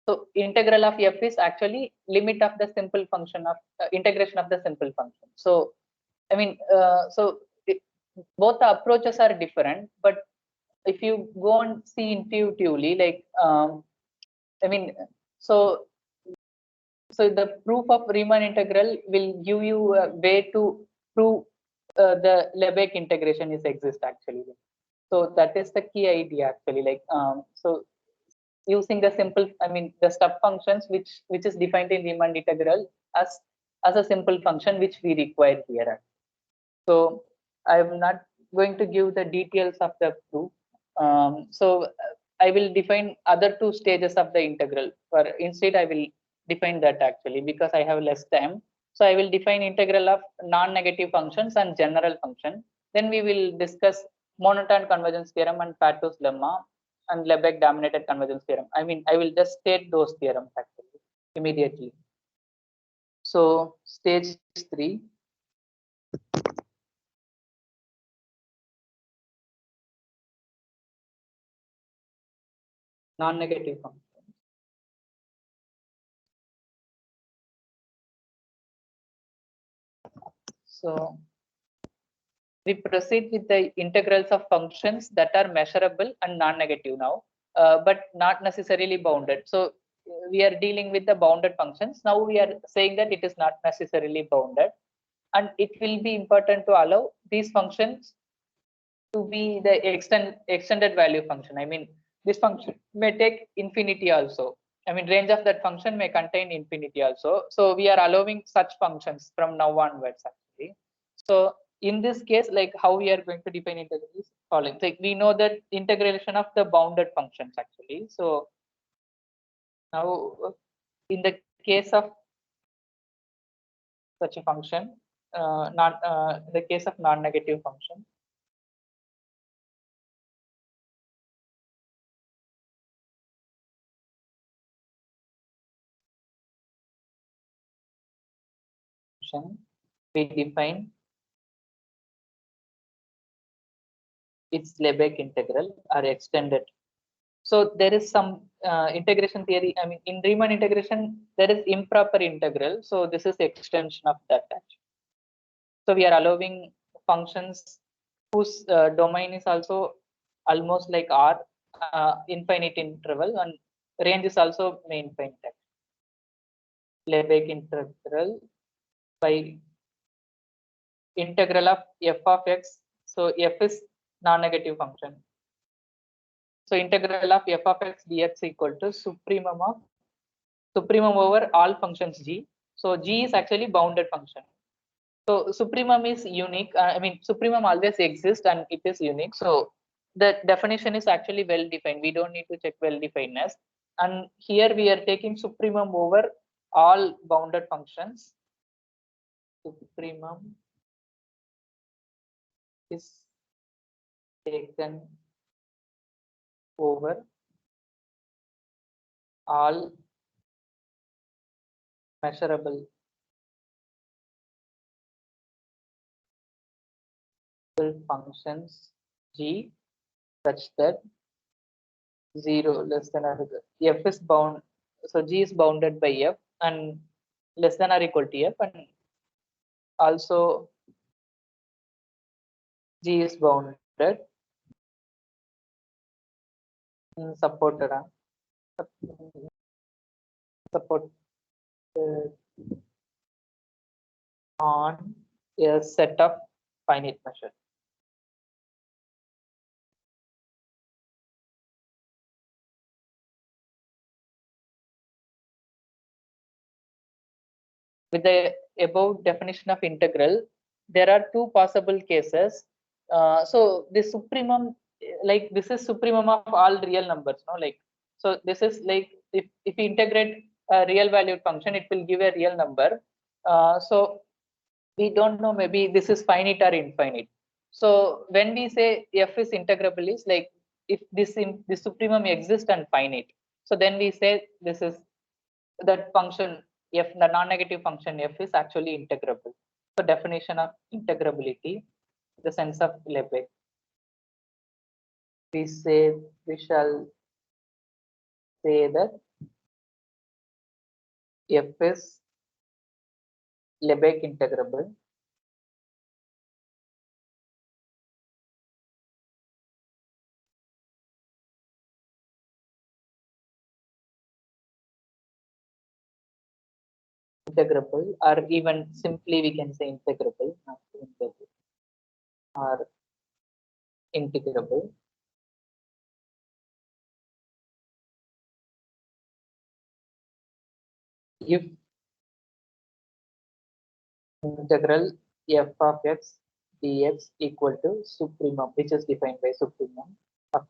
[SPEAKER 2] so integral of f is actually limit of the simple function of integration of the simple function. So I mean, so both the approaches are different, but if you go and see intuitively, like I mean, so the proof of Riemann integral will give you a way to prove the Lebesgue integration is exist actually. So that is the key idea actually. Like so using the simple, I mean, the step functions which is defined in Riemann integral as a simple function which we require here. So I'm not going to give the details of the proof. So I will define other two stages of the integral. For instead, I will define that actually because I have less time. So I will define integral of non-negative functions and general function. Then we will discuss monotone convergence theorem and Pato's lemma and Lebesgue dominated convergence theorem. I mean, I will just state those theorems actually immediately. So stage 3. Non-negative function. So we proceed with the integrals of functions that are measurable and non-negative now, but not necessarily bounded. So we are dealing with the bounded functions. Now we are saying that it is not necessarily bounded. and it will be important to allow these functions to be the extended value function. I mean, this function may take infinity also. I mean, range of that function may contain infinity also. So we are allowing such functions from now onwards actually. So in this case, like how we are going to define integral is following. Like we know that integration of the bounded functions actually. So now in the case of such a function, in the case of non-negative function, we define its Lebesgue integral or extended. So there is some integration theory. I mean, in Riemann integration, there is improper integral. So this is the extension of that actually. So we are allowing functions whose domain is also almost like R, infinite interval, and range is also infinite. Lebesgue integral by integral of f of x. So f is non-negative function. So integral of f of x dx equal to supremum over all functions g. So g is actually bounded function. So supremum is unique. I mean, supremum always exists and it is unique. So the definition is actually well defined. We don't need to check well definedness. And here we are taking supremum over all bounded functions. Supremum is taken over all measurable functions g such that 0 less than or equal f is bound. So g is bounded by f and less than or equal to f, and also g is bounded supported on a set of finite measures. With the above definition of integral, there are two possible cases. So this supremum, like this is supremum of all real numbers, no? Like, so this is like if you integrate a real valued function, it will give a real number. So we don't know, maybe this is finite or infinite. So when we say f is integrable, is like if this supremum exists and finite. So then we say this is that function f, the non-negative function f is actually integrable. So definition of integrability, the sense of Lebesgue. We shall say that f is Lebesgue integrable or even simply we can say integrable, not integrable, or integrable if integral f of x dx equal to supremum, which is defined by supremum of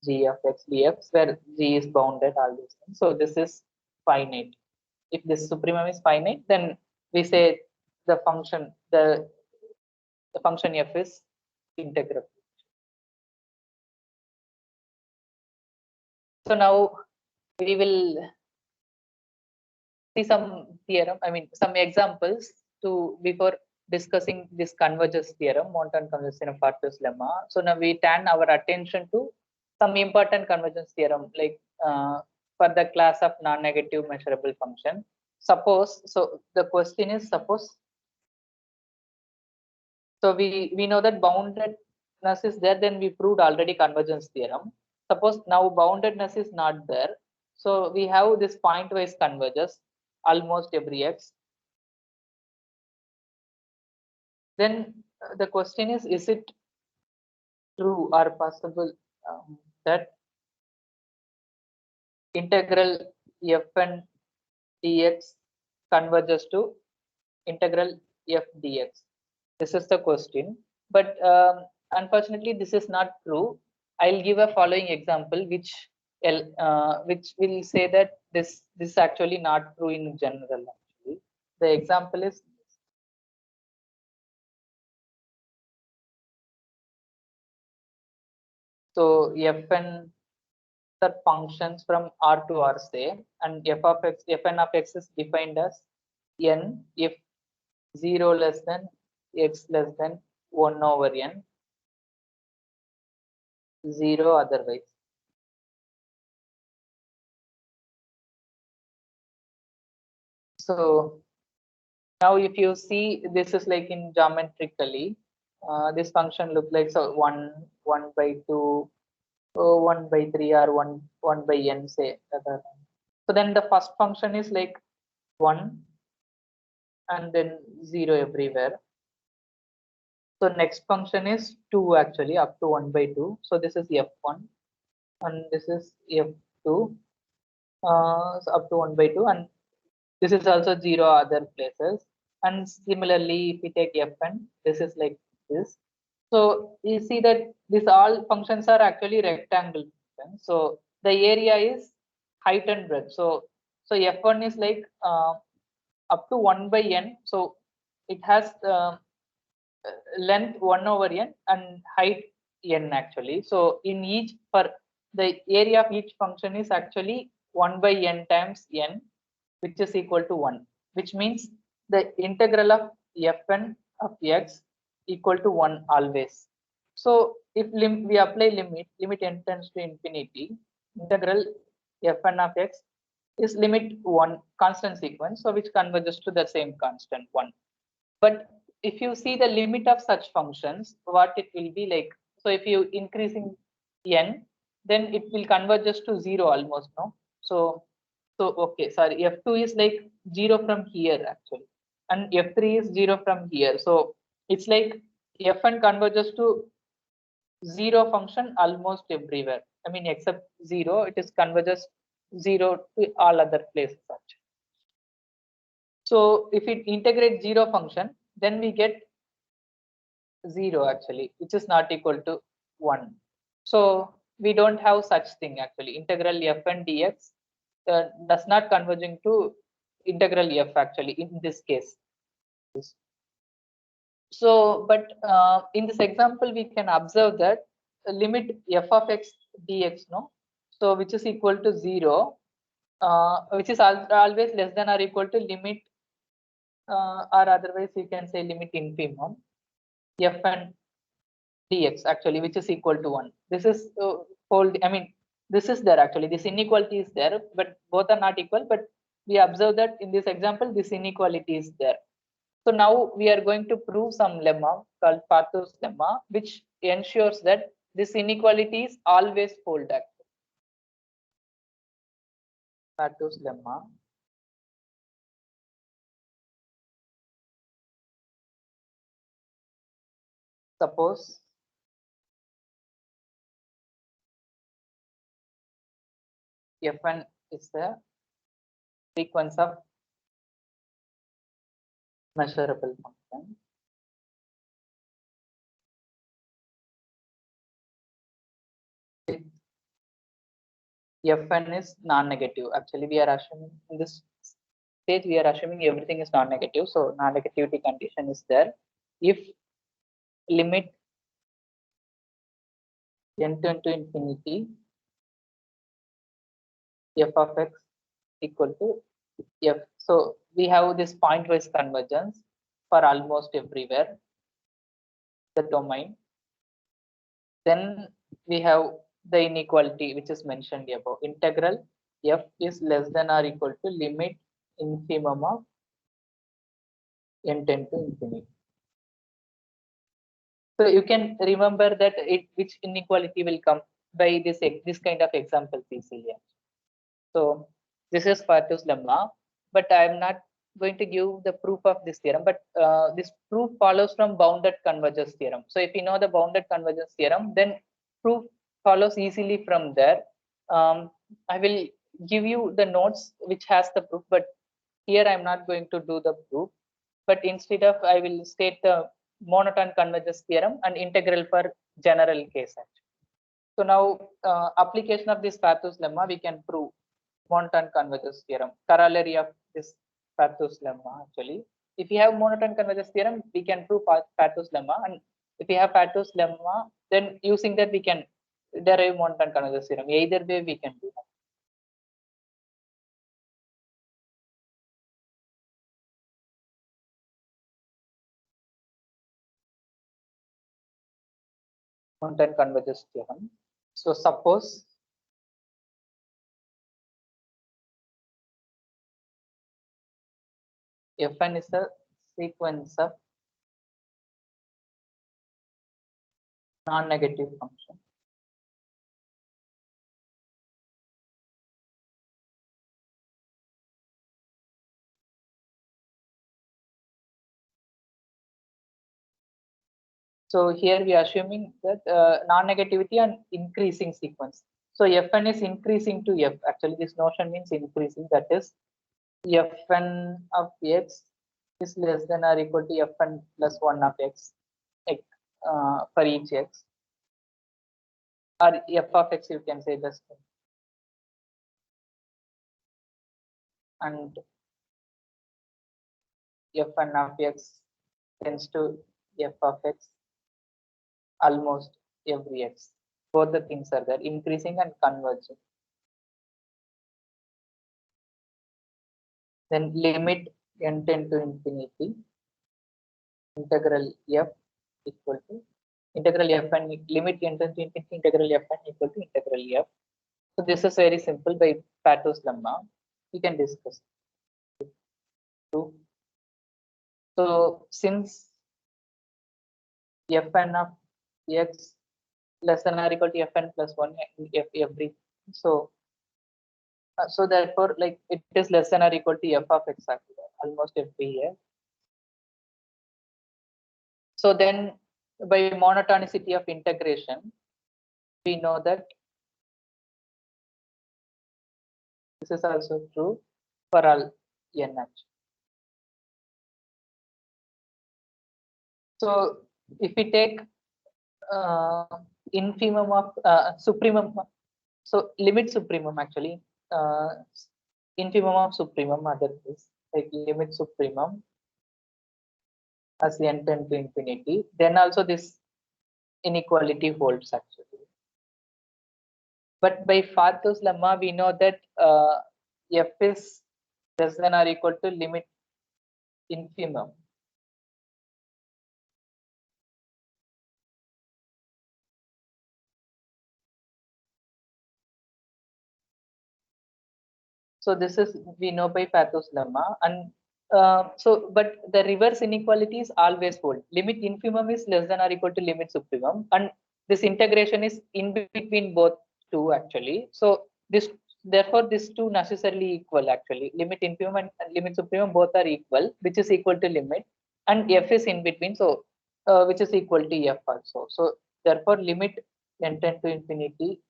[SPEAKER 2] g of x dx, where g is bounded, all these things. So this is finite. If this supremum is finite, then we say the function, the function f is integrable. So now we will see some theorem, I mean some examples to before discussing this convergence theorem, Montan convergence theorem, Farther's lemma. So now we turn our attention to some important convergence theorem, like for the class of non-negative measurable function. Suppose, so the question is, suppose, so we know that boundedness is there, then we proved already convergence theorem. Suppose now boundedness is not there, so we have this pointwise converges almost every x. then the question is it true or possible that integral fn dx converges to integral f dx? This is the question, but unfortunately this is not true. I'll give a following example which will say that this is actually not true in general. Actually, the example is, so fn the functions from R to R, say, and fn of x is defined as n if 0 less than x less than 1 over n, 0 otherwise. So now if you see, this is like in geometrically, this function look like, so 1 by 2, 1 by 3, or 1 by n, say. So then the first function is like 1 and then 0 everywhere. So next function is 2 actually, up to 1 by 2. So this is f1 and this is f2, so up to 1 by 2, and this is also 0 other places. And similarly, if we take fn, this is like this. So you see that these all functions are actually rectangle functions. So the area is height and breadth. So f1 is like up to 1 by n. So it has length 1 over n and height n actually. So in each, for the area of each function is actually 1 by n times n, which is equal to 1, which means the integral of fn of x equal to 1 always. So if we apply limit n tends to infinity, integral fn of x is limit 1 constant sequence, so which converges to the same constant 1. But if you see the limit of such functions, what it will be like, so if you increasing n, then it will converges to 0 almost, no? So okay, sorry, f2 is like 0 from here actually, and f3 is 0 from here. So it's like fn converges to 0 function almost everywhere. I mean, except 0, it is converges 0 to all other places actually. So if it integrates 0 function, then we get 0 actually, which is not equal to 1. So we don't have such thing actually. Integral fn dx does not converging to integral f actually in this case. So but in this example we can observe that limit f of x dx, no, so which is equal to 0, which is always less than or equal to limit, or otherwise you can say limit infimum fn dx actually, which is equal to 1. This is I mean, this is there actually, this inequality is there, but both are not equal. But we observe that in this example this inequality is there. So now we are going to prove some lemma called Pato's lemma, which ensures that this inequality is always fold actually. Pato's lemma. Suppose fn is the sequence of measurable function. Fn is non-negative. Actually, we are assuming in this stage we are assuming everything is non-negative. So non-negativity condition is there. If limit n tend to infinity, f of x equal to f. So we have this pointwise convergence for almost everywhere the domain. Then we have the inequality which is mentioned above. Integral f is less than or equal to limit infimum of n tend to infinity. So you can remember that which inequality will come by this kind of examples easily. So this is Pato's lemma, but I am not going to give the proof of this theorem, but this proof follows from bounded convergence theorem. So if you know the bounded convergence theorem, then proof follows easily from there. I will give you the notes which has the proof, but here I'm not going to do the proof, but instead of I will state the monotone convergence theorem and integral for general case actually. So now application of this Pareto's lemma, we can prove monotone convergence theorem, corollary of this Pareto's lemma actually. If you have monotone convergence theorem, we can prove Pareto's lemma, and if you have Pareto's lemma, then using that we can derive monotone convergence theorem. Either way we can do that. Monotone convergence theorem. So suppose Fn is a sequence of non-negative function. So here we are assuming that non-negativity and increasing sequence. So Fn is increasing to F. Actually, this notion means increasing. That is, Fn of x is less than or equal to Fn plus 1 of x, for each x. Or F of x, you can say this. And Fn of x tends to F of x almost every x. Both the things are there, increasing and converging. Then limit n tend to infinity, integral f equal to integral fn, limit n tend to infinity, integral fn equal to integral f. So this is very simple by Pareto's lemma. We can discuss. So since fn of x less than or equal to fn plus 1 f every, so therefore like it is less than or equal to f of x almost every year. So then by monotonicity of integration, we know that this is also true for all nh. So if we take infimum of supremum, so limit supremum actually, infimum of supremum, other is like limit supremum as n tend to infinity, then also this inequality holds actually. But by Pareto's lemma, we know that f is less than or equal to limit infimum. So this is we know by Pareto's lemma, and so but the reverse inequalities always hold. Limit infimum is less than or equal to limit supremum, and this integration is in between both two actually. So this therefore these two necessarily equal actually. Limit infimum and limit supremum both are equal, which is equal to limit, and f is in between, so which is equal to f also. So therefore limit n tend to infinity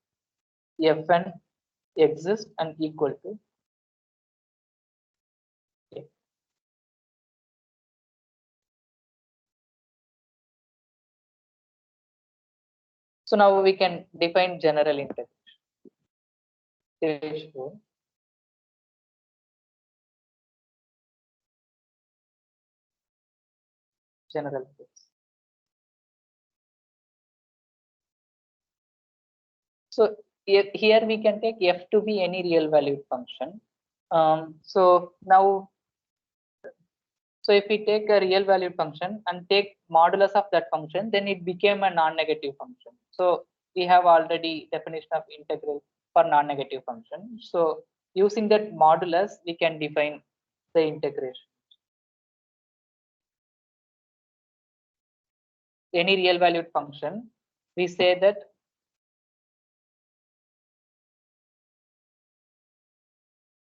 [SPEAKER 2] fn exists and equal to f. So now we can define general integration. General case. So here we can take f to be any real valued function. So now, so if we take a real valued function and take modulus of that function, then it became a non-negative function. So we have already definition of integral for non-negative function. So using that modulus, we can define the integration. Any real valued function, we say that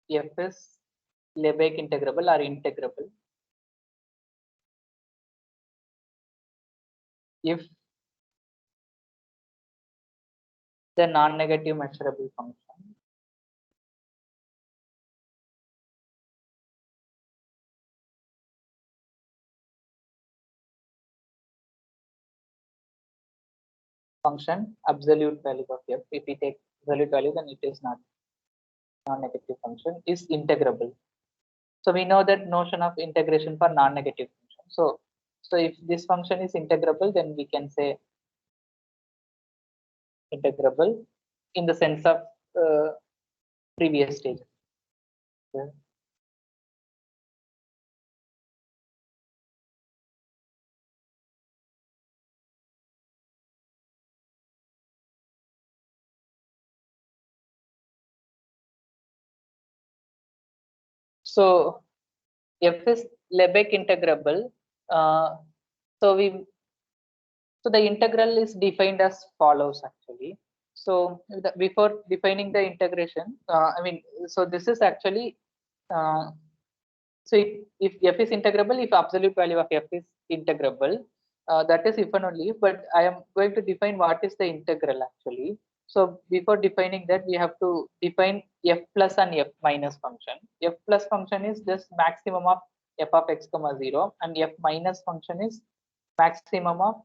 [SPEAKER 2] f is Lebesgue integrable or integrable if the non-negative measurable function absolute value of f, if we take absolute value, then it is not non-negative function, is integrable. So we know that notion of integration for non-negative function. So if this function is integrable, then we can say integrable in the sense of previous stage. Yeah. So f is Lebesgue integrable. So the integral is defined as follows actually. So before defining the integration, so this is actually so if f is integrable, if absolute value of f is integrable, that is if and only if, but I am going to define what is the integral actually. So before defining that, we have to define f plus and f minus function. F plus function is just maximum of f of x comma 0, and f minus function is maximum of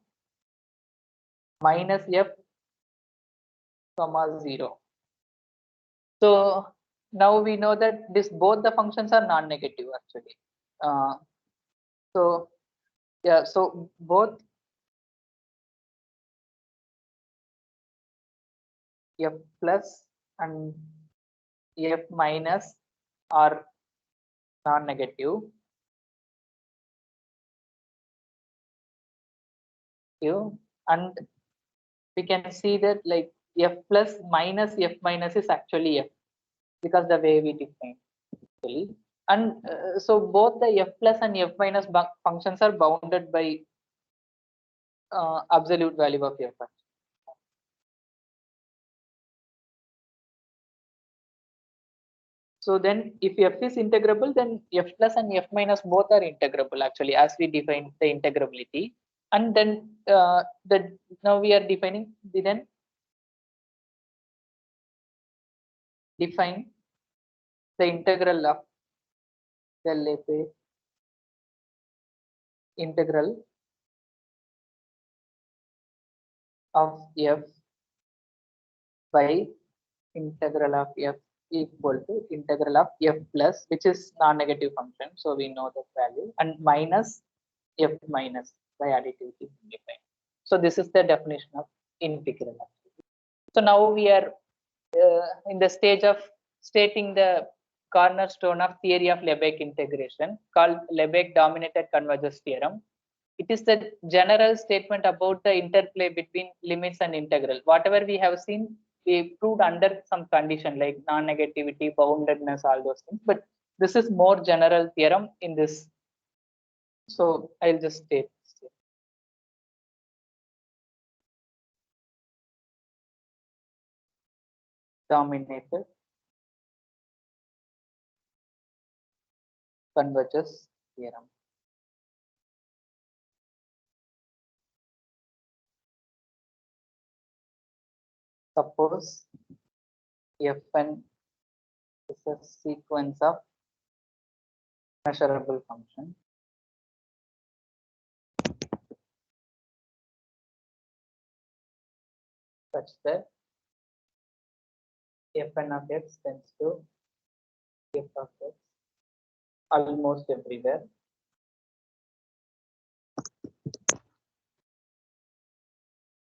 [SPEAKER 2] minus f comma 0. So now we know that both the functions are non-negative actually. So yeah, so both f plus and f minus are non-negative, and we can see that like f plus minus f minus is actually f, because the way we define actually. And so both the f plus and f minus functions are bounded by absolute value of f. So then if f is integrable, then f plus and f minus both are integrable actually, as we define the integrability. And then now we are defining then define the integral of the integral of f by integral of f equal to integral of f plus, which is non-negative function, so we know the value, and minus f minus by additivity defined. So this is the definition of integral. So now we are in the stage of stating the cornerstone of theory of Lebesgue integration, called Lebesgue dominated convergence theorem. It is the general statement about the interplay between limits and integral. Whatever we have seen, we proved under some condition like non-negativity, boundedness, all those things. But this is more general theorem in this. So I'll just state. Dominated convergence theorem. Suppose Fn is a sequence of measurable function such that Fn of x tends to f of x almost everywhere.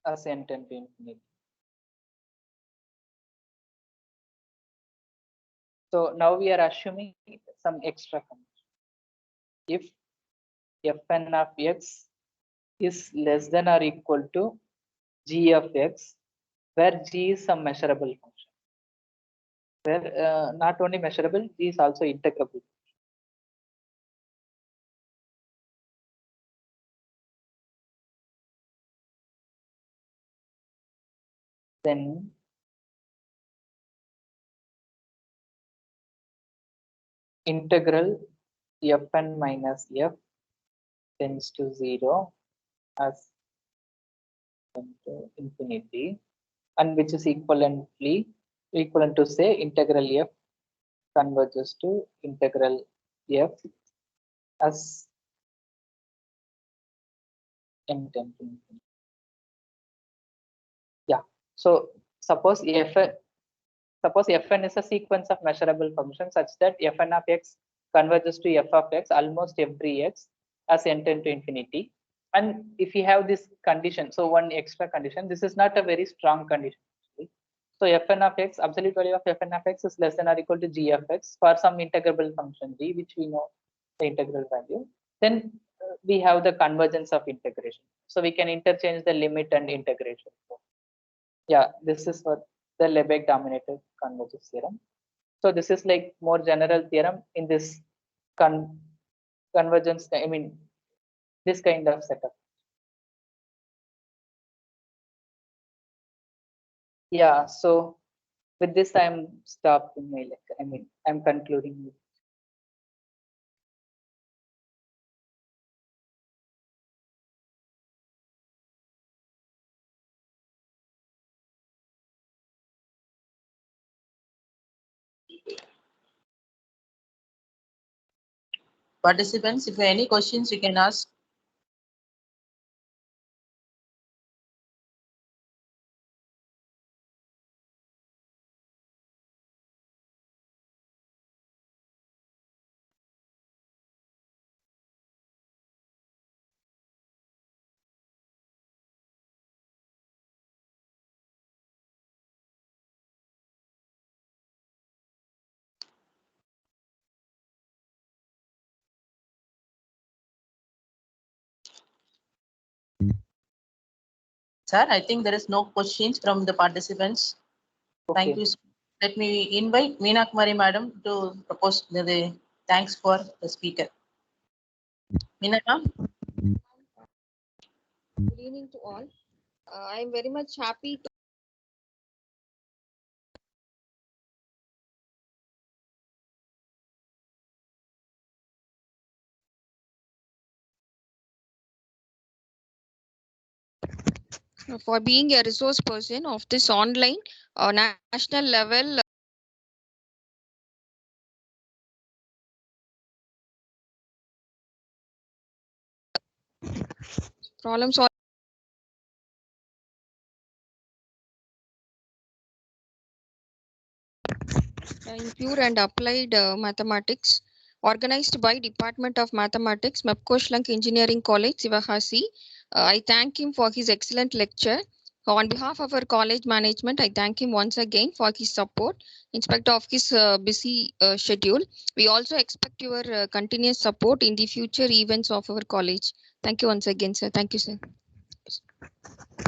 [SPEAKER 2] Ascendant to infinity. So now we are assuming some extra condition. If Fn of x is less than or equal to g of x, where g is some measurable function, where not only measurable, g is also integrable. Then integral fn minus f tends to 0 as into infinity, and which is equivalent to say integral f converges to integral f as n tends to infinity. Yeah. So suppose fn is a sequence of measurable functions such that fn of x converges to f of x almost every x as n tends to infinity. And if you have this condition, so one extra condition, this is not a very strong condition. So fn of x, absolute value of fn of x is less than or equal to g of x for some integrable function g, which we know the integral value. Then we have the convergence of integration. So we can interchange the limit and integration. Yeah, this is what the Lebesgue dominated convergence theorem. So this is like more general theorem in this convergence, I mean, this kind of setup. Yeah, so with this, I'm stopping my lecture. I mean, I'm concluding.
[SPEAKER 3] Participants, if you have any questions, you can ask. Sir, I think there is no questions from the participants.
[SPEAKER 2] Okay.
[SPEAKER 3] Thank you. Let me invite Meena Kumari madam to propose the thanks for the speaker. Meena ma'am.
[SPEAKER 4] Good evening to all. I am very much happy to for being a resource person of this online national level problem solving in pure and applied mathematics, organized by Department of Mathematics, Mepkoshlank Engineering College, Sivahasi. I thank him for his excellent lecture. On behalf of our college management, I thank him once again for his support in spite of his busy schedule. We also expect your continuous support in the future events of our college. Thank you once again, sir. Thank you, sir.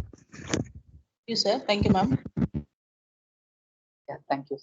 [SPEAKER 3] Thank you, sir. Thank you, ma'am.
[SPEAKER 2] Yeah, thank you.